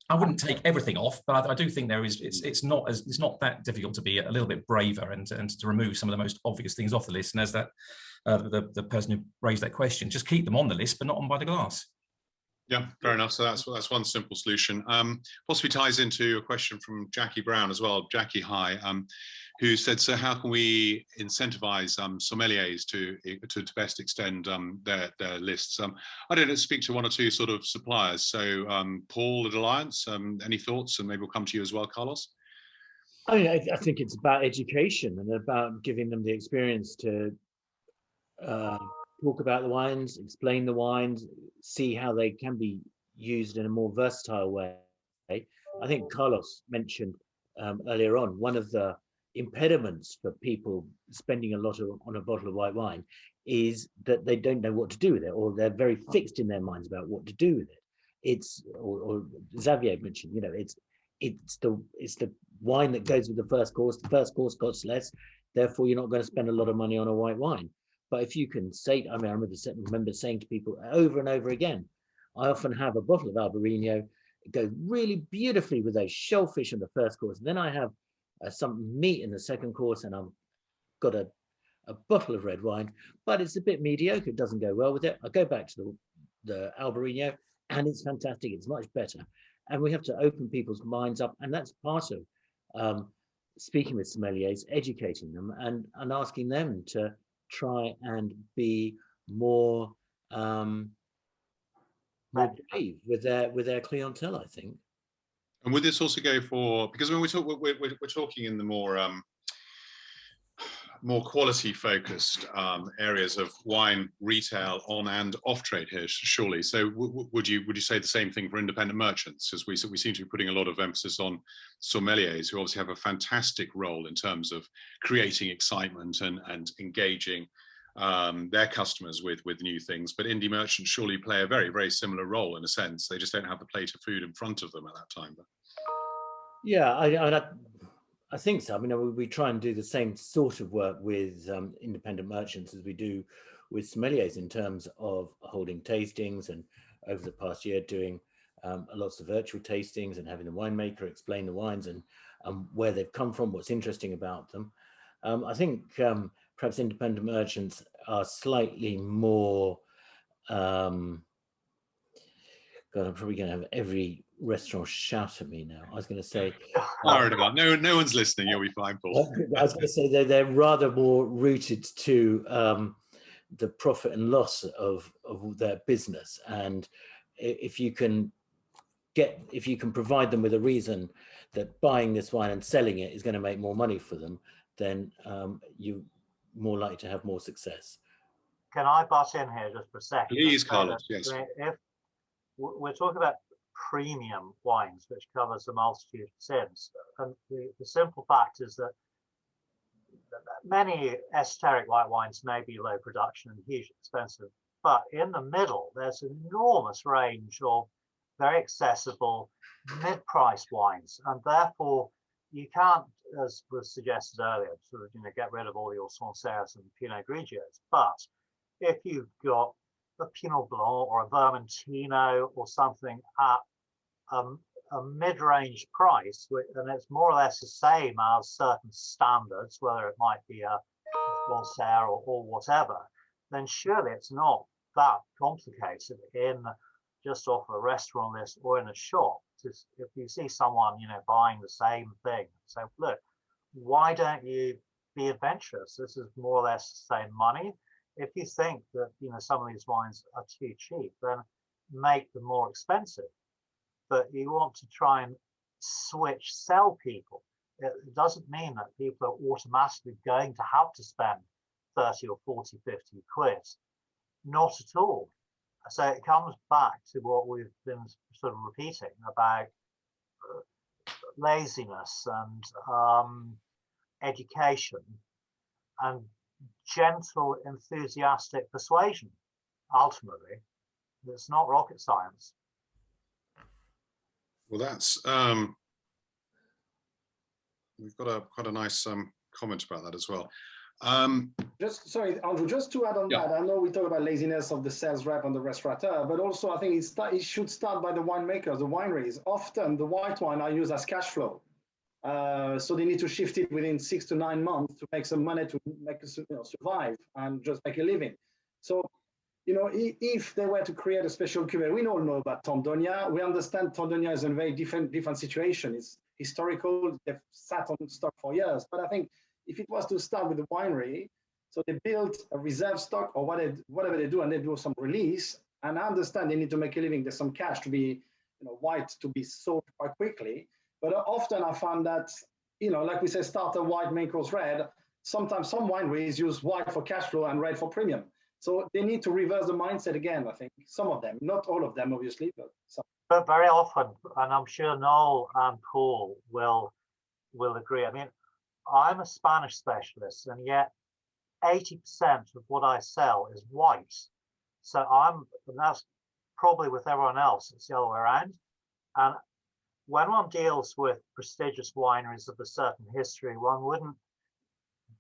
I wouldn't take everything off, but I do think it's not that difficult to be a little bit braver and to remove some of the most obvious things off the list. And as that the person who raised that question, just keep them on the list, but not on by the glass. Yeah, fair enough. So that's one simple solution. Possibly ties into a question from Jackie Brown as well. Jackie, hi, who said, so how can we incentivize sommeliers to best extend their lists? I don't know, speak to one or two sort of suppliers. So Paul at Alliance, any thoughts? And maybe we'll come to you as well, Carlos. I mean, I think it's about education and about giving them the experience to talk about the wines, explain the wines, see how they can be used in a more versatile way. I think Carlos mentioned earlier on, one of the impediments for people spending a lot on a bottle of white wine is that they don't know what to do with it, or they're very fixed in their minds about what to do with it. It's, or Xavier mentioned, you know, it's the wine that goes with the first course. The first course costs less, therefore you're not going to spend a lot of money on a white wine. But if you can say, I mean, I remember saying to people over and over again, I often have a bottle of Albarino. It goes really beautifully with those shellfish in the first course. And then I have some meat in the second course, and I've got a bottle of red wine, but it's a bit mediocre. It doesn't go well with it. I go back to the Albarino, and it's fantastic. It's much better. And we have to open people's minds up. And that's part of speaking with sommeliers, educating them and asking them to try and be more brave with their clientele, I think. And would this also go for, because when we're talking in the more quality focused areas of wine retail on and off trade here, surely. So would you say the same thing for independent merchants? Because we seem to be putting a lot of emphasis on sommeliers, who obviously have a fantastic role in terms of creating excitement and engaging their customers with new things. But indie merchants surely play a very, very similar role in a sense. They just don't have the plate of food in front of them at that time. But yeah, I think so. I mean, we try and do the same sort of work with independent merchants as we do with sommeliers in terms of holding tastings, and over the past year doing lots of virtual tastings and having the winemaker explain the wines and where they've come from, what's interesting about them. I think perhaps independent merchants are slightly more, God, I'm probably going to have every restaurant shout at me now. I was going to say, no one's listening. You'll be fine, Paul. I was going to say they're rather more rooted to the profit and loss of their business, and if you can provide them with a reason that buying this wine and selling it is going to make more money for them, then you're more likely to have more success. Can I butt in here just for a second? Please, Carlos. Yes. If we're talking about premium wines, which covers a multitude of sins, and the simple fact is that many esoteric white wines may be low production and hugely expensive, but in the middle there's an enormous range of very accessible mid-price wines, and therefore you can't, as was suggested earlier, sort of get rid of all your Sancerres and Pinot Grigios. But if you've got a Pinot Blanc or a Vermentino or something at a mid-range price, and it's more or less the same as certain standards, whether it might be a Sancerre or whatever, then surely it's not that complicated in just off a restaurant list or in a shop. If you see someone, buying the same thing, say, look, why don't you be adventurous? This is more or less the same money. If you think that, some of these wines are too cheap, then make them more expensive. But you want to try and sell people. It doesn't mean that people are automatically going to have to spend 30 or 40, 50 quid. Not at all. So it comes back to what we've been sort of repeating about laziness and education and gentle, enthusiastic persuasion. Ultimately, it's not rocket science. Well, that's we've got quite a nice comment about that as well. Sorry, Andrew, just to add on that, I know we talk about laziness of the sales rep and the restaurateur, but also I think it should start by the winemakers, the wineries. Often the white wine are used as cash flow. So they need to shift it within 6 to 9 months to make some money to make survive and just make a living. So, if they were to create a special cuvée, we all know about Tondonia. We understand Tondonia is in a very different situation. It's historical. They've sat on stock for years. But I think if it was to start with the winery, so they build a reserve stock or whatever they do, and they do some release. And I understand they need to make a living. There's some cash to be, white to be sold quite quickly. But often I found that you know, like we say, starter white, main course red. Sometimes some wineries use white for cash flow and red for premium. So they need to reverse the mindset again, I think. Some of them, not all of them, obviously, but some. But very often, and I'm sure Noel and Paul will agree. I mean, I'm a Spanish specialist, and yet 80% of what I sell is white. So and that's probably with everyone else, it's the other way around. And when one deals with prestigious wineries of a certain history, one wouldn't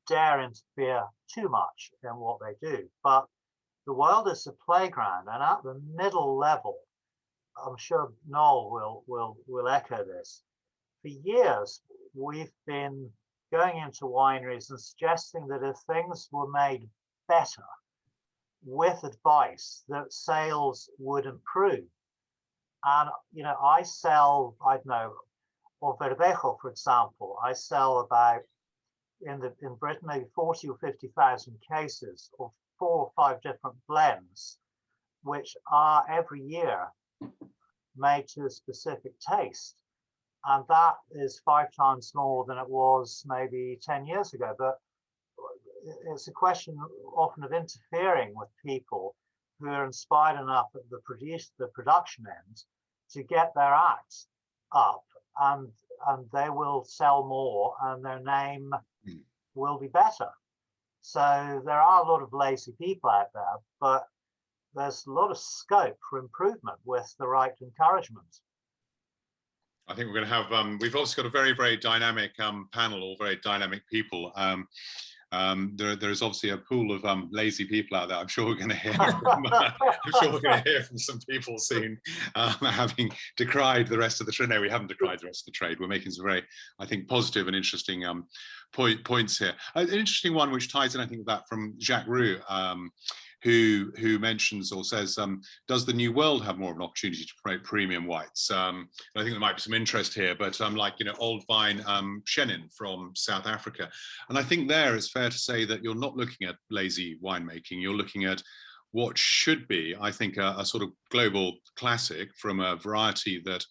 dare interfere too much in what they do. But the world is a playground, and at the middle level, I'm sure Noel will echo this. For years, we've been going into wineries and suggesting that if things were made better with advice, that sales would improve. And, you know, I sell, I don't know, or Verdejo, for example, I sell about, in Britain, maybe 40 or 50,000 cases of 4 or 5 different blends, which are every year made to a specific taste. And that is 5 times more than it was maybe 10 years ago. But it's a question often of interfering with people who are inspired enough at the production end to get their act up, and they will sell more and their name will be better. So there are a lot of lazy people out there, but there's a lot of scope for improvement with the right encouragement. I think we're going to have, we've also got a very, very dynamic panel, all very dynamic people. There is obviously a pool of lazy people out there. I'm sure we're going to hear from, from some people soon, having decried the rest of the trade. No, we haven't decried the rest of the trade. We're making some very, I think, positive and interesting points here. An interesting one which ties in, I think, with that from Jacques Roux, who mentions or says, does the New World have more of an opportunity to promote premium whites? I think there might be some interest here, but like, you know, Old Vine Shinnie from South Africa. And I think there it's fair to say that you're not looking at lazy winemaking, you're looking at what should be, I think, a sort of global classic from a variety that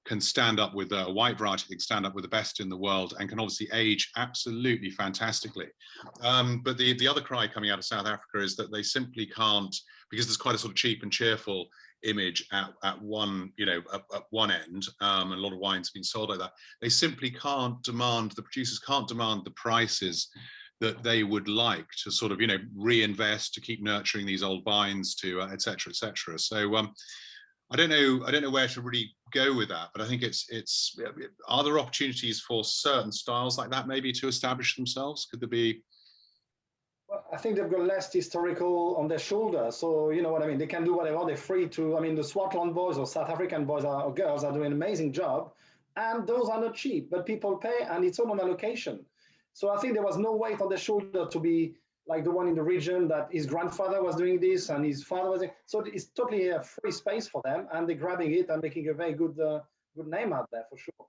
can stand up with a white variety that can stand up with the best in the world and can obviously age absolutely fantastically. But the other cry coming out of South Africa is that they simply can't, because there's quite a sort of cheap and cheerful image at one, you know, at one end, and a lot of wines being sold like that. They simply can't demand, the producers can't demand the prices that they would like to sort of, you know, reinvest, to keep nurturing these old vines, to et cetera, et cetera. So I don't know where to really go with that, but I think it's are there opportunities for certain styles like that maybe to establish themselves? Could there be? Well, I think they've got less historical on their shoulder, so you know what I mean. They can do whatever. They're free to. I mean, the Swartland boys or South African boys or girls are doing an amazing job, and those are not cheap, but people pay, and it's all on allocation. So I think there was no weight on their shoulder to be like the one in the region that his grandfather was doing this and his father was doing. So it's totally a free space for them, and they're grabbing it and making a very good good name out there for sure.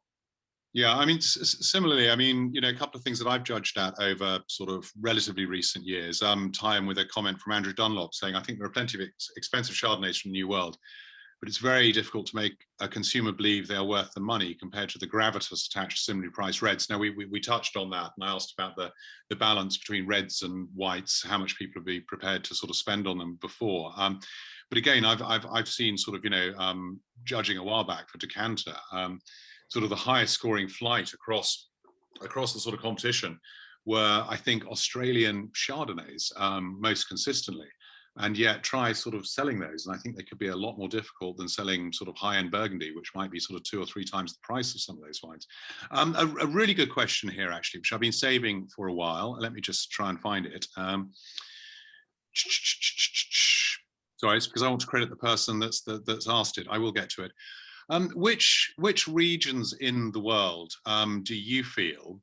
Yeah, I mean, similarly, I mean, you know, a couple of things that I've judged at over sort of relatively recent years, tie in with a comment from Andrew Dunlop saying, I think there are plenty of expensive Chardonnays from the New World, but it's very difficult to make a consumer believe they are worth the money compared to the gravitas attached to similarly priced reds. Now, we touched on that, and I asked about the balance between reds and whites, how much people would be prepared to sort of spend on them before. But again, I've seen sort of, you know, judging a while back for Decanter, sort of the highest scoring flight across the sort of competition were, I think, Australian Chardonnays most consistently. And yet try sort of selling those. And I think they could be a lot more difficult than selling sort of high-end Burgundy, which might be sort of 2 or 3 times the price of some of those wines. A really good question here, actually, which I've been saving for a while. Let me just try and find it. Sorry, it's because I want to credit the person that's asked it. I will get to it. Which regions in the world do you feel,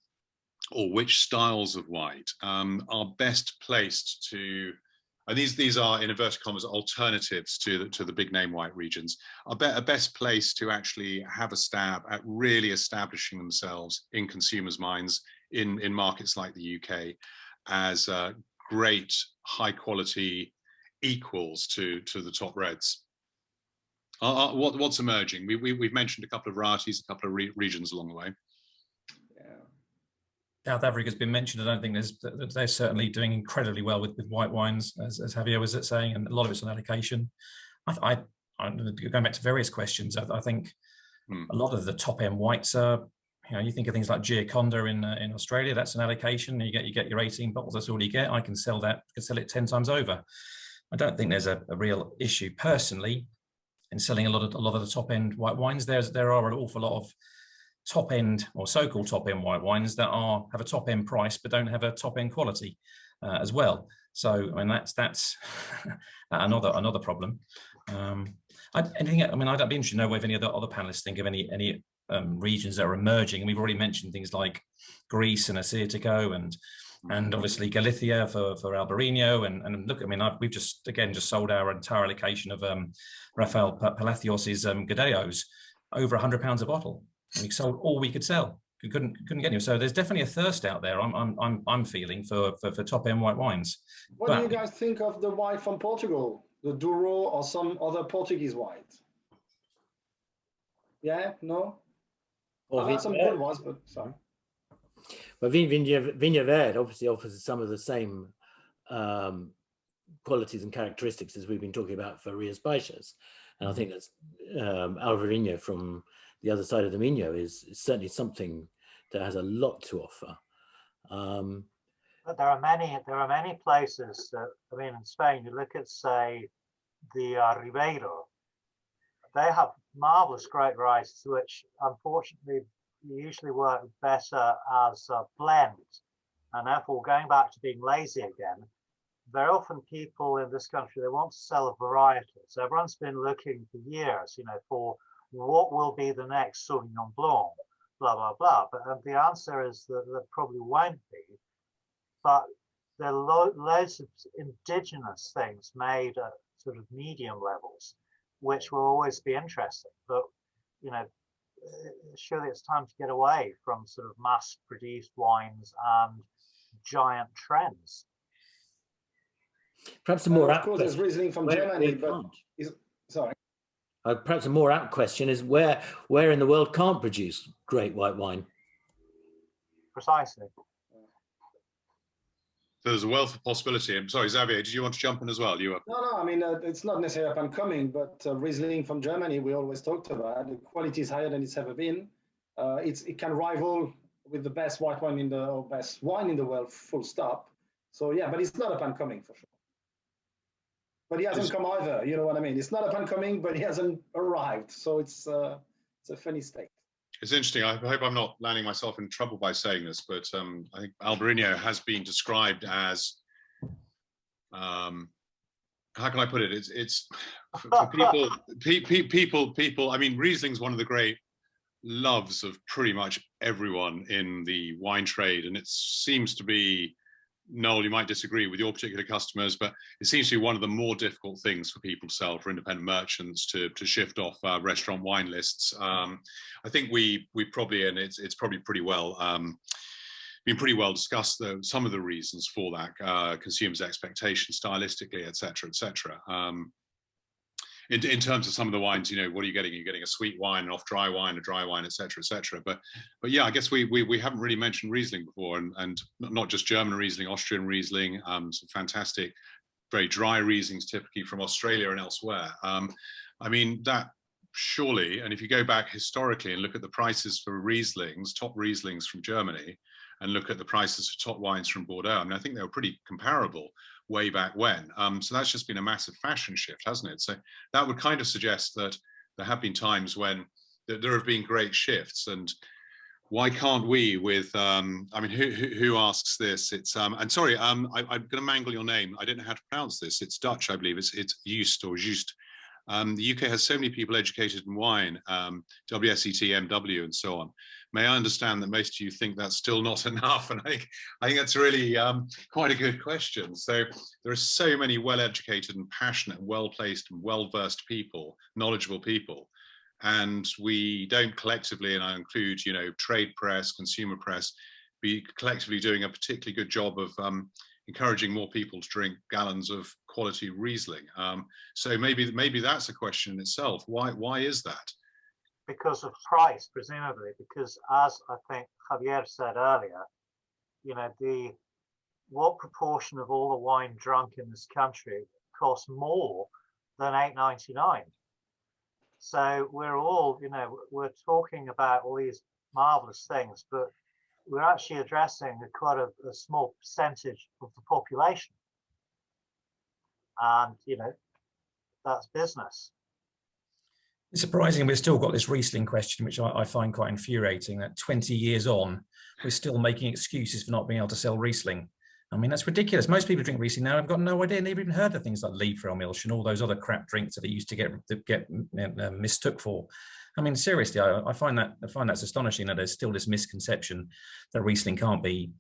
or which styles of white are best placed to, and these are in inverted commas alternatives to the big name white regions, are best placed to actually have a stab at really establishing themselves in consumers' minds in markets like the UK as great high quality equals to the top reds? What's emerging? We've mentioned a couple of varieties, a couple of regions along the way. Yeah. South Africa's been mentioned. I don't think they're certainly doing incredibly well with white wines, as Javier was saying, and a lot of it's on allocation. I'm going back to various questions. I think a lot of the top end whites are, you think of things like Gioconda in Australia. That's an allocation. You get your 18 bottles. That's all you get. I can sell it 10 times over. I don't think there's a real issue personally in selling a lot of the top end white wines. There are an awful lot of top end or so-called top end white wines that have a top end price but don't have a top end quality as well. So I mean that's another problem. I'd be interested to know if any other panelists think of any regions that are emerging, and we've already mentioned things like Greece and Assyrtiko and obviously Galicia for Albarino, and look, I mean, we've just sold our entire allocation of Rafael Palacios's Gadeos, over £100 a bottle, and we sold all we could sell. We couldn't get any. So there's definitely a thirst out there. I'm feeling for top end white wines. What do you guys think of the wine from Portugal, the Douro or some other Portuguese wine? Yeah, no. I've had some good ones, but sorry. Well, Vinha Verde obviously offers some of the same qualities and characteristics as we've been talking about for Rias Baixas, and I think that's Alvarinho from the other side of the Minho is certainly something that has a lot to offer. But there are many places that, I mean, in Spain, you look at, say, the Ribeiro, they have marvelous great varieties, which unfortunately usually work better as a blend. And therefore, going back to being lazy again, very often people in this country, they want to sell a variety. So everyone's been looking for years, for what will be the next Sauvignon Blanc, blah, blah, blah. But the answer is that there probably won't be. But there are loads of indigenous things made at sort of medium levels, which will always be interesting. But, surely it's time to get away from sort of mass-produced wines and giant trends. Perhaps a more apt question. Of course, there's Riesling from Germany, but sorry. Perhaps a more apt question is where in the world can't produce great white wine? Precisely. So there's a wealth of possibility. I'm sorry, Xavier, did you want to jump in as well? No, I mean, it's not necessarily up and coming, but Riesling from Germany, we always talked about. The quality is higher than it's ever been. It can rival with the best white wine or best wine in the world, full stop. So yeah, but it's not up and coming for sure. But he hasn't come either, you know what I mean? It's not up and coming, but he hasn't arrived. So it's a funny state. It's interesting. I hope I'm not landing myself in trouble by saying this, but I think Albarino has been described as, how can I put it? It's for people. I mean, Riesling's one of the great loves of pretty much everyone in the wine trade, and it seems to be, Noel, you might disagree with your particular customers, but it seems to be one of the more difficult things for people to sell, for independent merchants to shift off restaurant wine lists. I think we probably, and it's probably pretty well been pretty well discussed, though, some of the reasons for that, consumers' expectations, stylistically, et cetera, et cetera. In terms of some of the wines, what are you getting? You're getting a sweet wine, an off dry wine, a dry wine, et cetera, et cetera. But yeah, I guess we haven't really mentioned Riesling before, and not just German Riesling, Austrian Riesling, some fantastic, very dry Rieslings, typically from Australia and elsewhere. I mean, that surely, and if you go back historically and look at the prices for Rieslings, top Rieslings from Germany, and look at the prices for top wines from Bordeaux, I mean, I think they were pretty comparable way back when. So that's just been a massive fashion shift, hasn't it? So that would kind of suggest that there have been times when there have been great shifts, and why can't we with, I mean, who asks this? It's, and sorry, I'm going to mangle your name. I don't know how to pronounce this. It's Dutch, I believe. It's Just or Just. The UK has so many people educated in wine, WSET, MW, and so on. May I understand that most of you think that's still not enough? And I think that's really quite a good question. So there are so many well-educated and passionate, well-placed and well-versed people, knowledgeable people, and we don't collectively, and I include, trade press, consumer press, be collectively doing a particularly good job of encouraging more people to drink gallons of quality Riesling. So maybe that's a question in itself. Why is that? Because of price, presumably, because as I think Javier said earlier, you know, what proportion of all the wine drunk in this country costs more than $8.99? So we're all, you know, we're talking about all these marvelous things, but we're actually addressing quite a small percentage of the population. And, you know, that's business. It's surprising we've still got this Riesling question, which I find quite infuriating, that 20 years on, we're still making excuses for not being able to sell Riesling. I mean, that's ridiculous. Most people drink Riesling now. I've got no idea. They've even heard of things like Liebfraumilch and all those other crap drinks that they used to get mistook for. I mean, seriously, I find that's astonishing that there's still this misconception that Riesling can't be,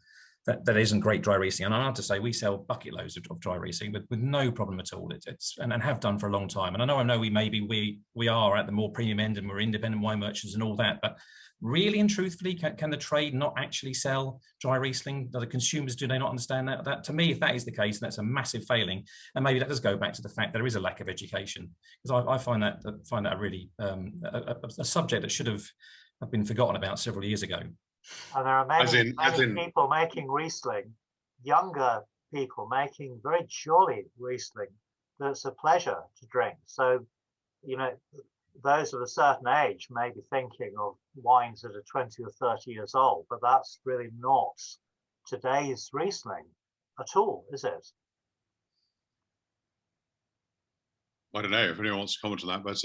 that isn't great dry Riesling. And I have to say, we sell bucket loads of dry Riesling with no problem at all. And have done for a long time. And I know we are at the more premium end and we're independent wine merchants and all that, but really and truthfully, can the trade not actually sell dry Riesling? Do the consumers, do they not understand that? That, to me, if that is the case, that's a massive failing. And maybe that does go back to the fact there is a lack of education. Because I find that really a subject that should have been forgotten about several years ago. And there are many people making Riesling, younger people making very jolly Riesling that's a pleasure to drink. So, you know, those of a certain age may be thinking of wines that are 20 or 30 years old, but that's really not today's Riesling at all, is it? I don't know if anyone wants to comment on that, but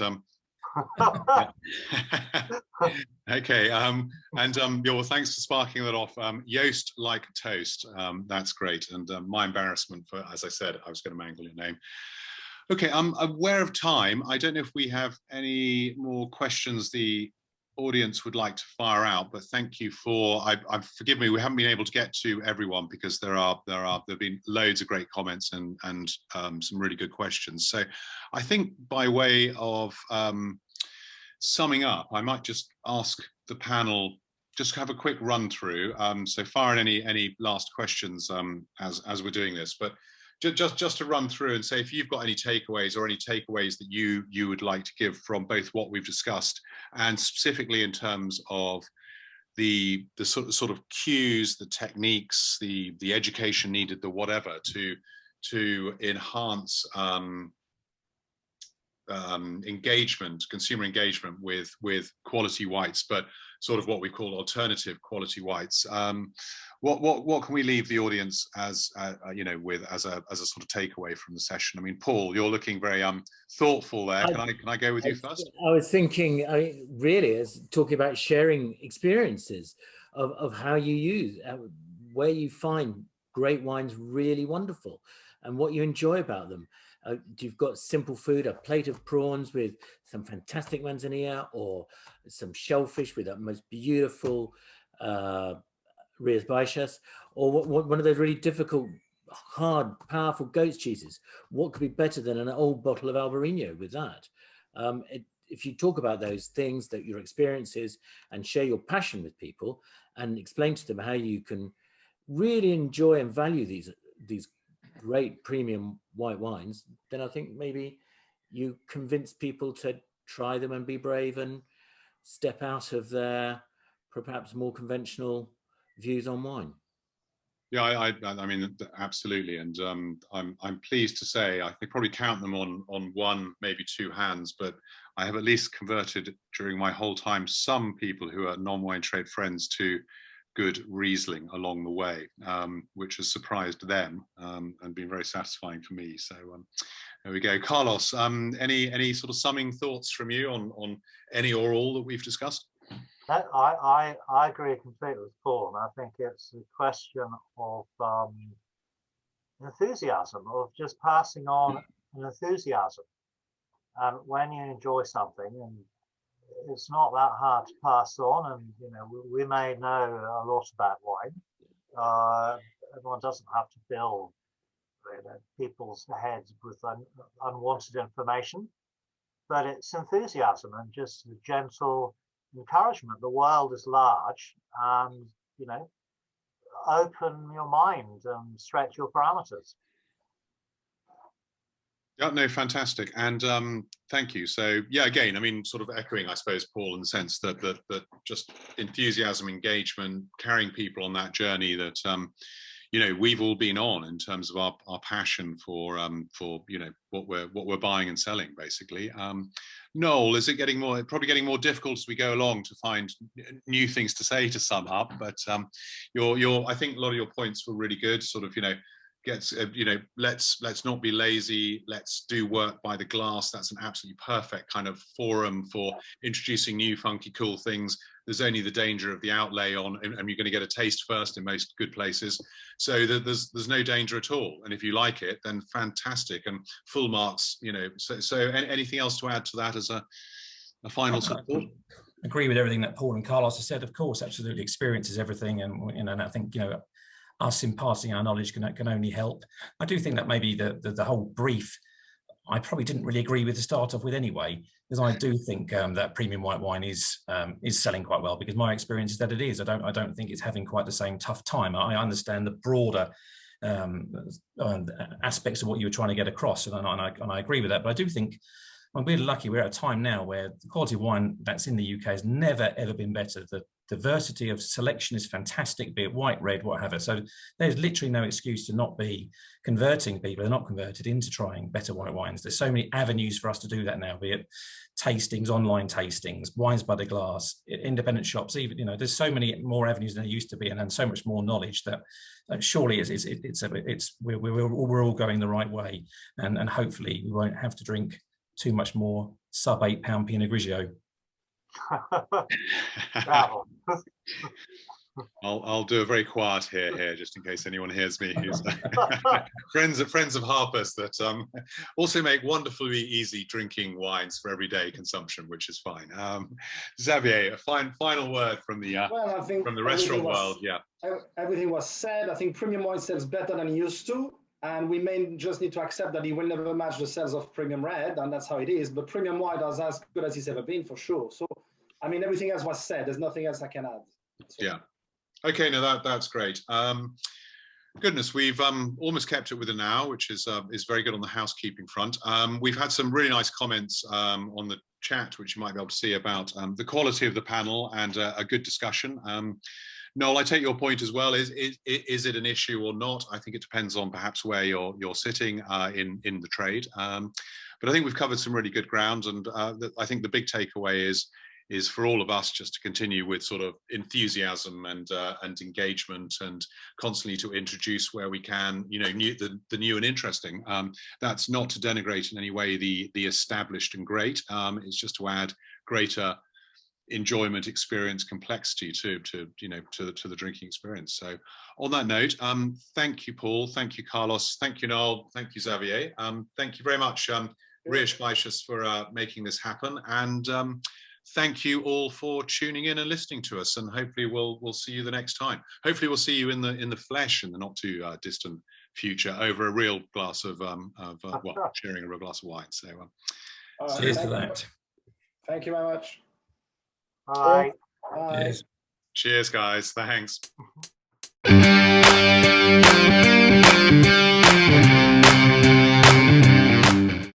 okay, well, thanks for sparking that off. Yoast like toast, that's great. And my embarrassment for, as I said, I was going to mangle your name. Okay, I'm aware of time. I don't know if we have any more questions the audience would like to fire out, but thank you for, forgive me, we haven't been able to get to everyone because there have been loads of great comments and some really good questions. So I think by way of summing up, I might just ask the panel, just have a quick run through. So fire in any last questions as we're doing this, but just to run through and say if you've got any takeaways or any takeaways that you would like to give from both what we've discussed and specifically in terms of the sort of cues, the techniques, the education needed, the whatever to enhance engagement, consumer engagement with quality whites, but sort of what we call alternative quality whites. What can we leave the audience as you know, with as a sort of takeaway from the session? I mean, Paul, you're looking very thoughtful there. Can I go with you first? I was thinking, really, as talking about sharing experiences of how you use, where you find great wines really wonderful, and what you enjoy about them. You've got simple food, a plate of prawns with some fantastic manzanilla, or some shellfish with that most beautiful Rías Baixas, or one of those really difficult, hard, powerful goat's cheeses. What could be better than an old bottle of Albarino with that? If you talk about those things, that your experiences, and share your passion with people and explain to them how you can really enjoy and value these great premium white wines, then I think maybe you convince people to try them and be brave and step out of their perhaps more conventional views on wine. Yeah, I mean, absolutely, and I'm pleased to say I could probably count them on one, maybe two hands, but I have at least converted during my whole time some people who are non-wine trade friends to good Riesling along the way, which has surprised them and been very satisfying for me. So there we go. Carlos, any sort of summing thoughts from you on any or all that we've discussed? I agree completely with Paul, and I think it's a question of enthusiasm, of just passing on an enthusiasm. And when you enjoy something, and it's not that hard to pass on, and you know, we may know a lot about wine. Everyone doesn't have to fill people's heads with unwanted information, but it's enthusiasm and just a gentle encouragement. The world is large, and you know, open your mind and stretch your parameters. Yeah, no, fantastic, and thank you. So, yeah, again, I mean, sort of echoing, I suppose, Paul, in the sense that just enthusiasm, engagement, carrying people on that journey that you know, we've all been on in terms of our passion for you know, what we're buying and selling, basically. Noel, is it probably getting more difficult as we go along to find new things to say to sum up? But I think a lot of your points were really good. Sort of, you know, you know, let's not be lazy, let's do work by the glass. That's an absolutely perfect kind of forum for introducing new funky cool things. There's only the danger of the outlay on, and you're going to get a taste first in most good places, so there's no danger at all. And if you like it, then fantastic, and full marks, you know. So anything else to add to that as a final support? Agree with everything that Paul and Carlos have said. Of course, absolutely, experience is everything, and you know, and I think, you know, us imparting our knowledge can only help. I do think that maybe the whole brief, I probably didn't really agree with to start off with anyway, because I do think that premium white wine is selling quite well, because my experience is that it is. I don't think it's having quite the same tough time. I understand the broader aspects of what you were trying to get across, and I agree with that. But I do think, I'm really lucky. We're at a time now where the quality of wine that's in the UK has never, ever been better. The diversity of selection is fantastic, be it white, red, whatever. So there's literally no excuse to not be converting people who are not converted into trying better white wines. There's so many avenues for us to do that now, be it tastings, online tastings, wines by the glass, independent shops, even, you know, there's so many more avenues than there used to be, and so much more knowledge that surely we're all going the right way, and hopefully we won't have to drink too much more sub £8 Pinot Grigio. I'll do a very quiet here, just in case anyone hears me. Who's friends of Harpers that also make wonderfully easy drinking wines for everyday consumption, which is fine. Xavier, a final word from the I think from the restaurant world. Yeah, everything was said. I think premium wine sells better than it used to, and we may just need to accept that it will never match the sales of premium red, and that's how it is. But premium white is as good as it's ever been, for sure. So, I mean, everything else was said. There's nothing else I can add. Yeah. Okay, no, that's great. Goodness, we've almost kept it within an hour, which is very good on the housekeeping front. We've had some really nice comments on the chat, which you might be able to see, about the quality of the panel and a good discussion. Noel, I take your point as well. Is it an issue or not? I think it depends on perhaps where you're sitting in the trade. But I think we've covered some really good ground, and I think the big takeaway is for all of us just to continue with sort of enthusiasm and engagement, and constantly to introduce where we can, you know, the new and interesting. That's not to denigrate in any way the established and great. It's just to add greater enjoyment, experience, complexity to the drinking experience. So on that note, thank you, Paul, thank you, Carlos, thank you, Noel, thank you, Xavier. Thank you very much, Rish Baishas, for making this happen, and thank you all for tuning in and listening to us, and hopefully we'll see you the next time. Hopefully we'll see you in the flesh in the not too distant future, over a real glass of sharing a real glass of wine. So cheers to that. Thank you very much. Bye. Cheers. Cheers, guys. Thanks.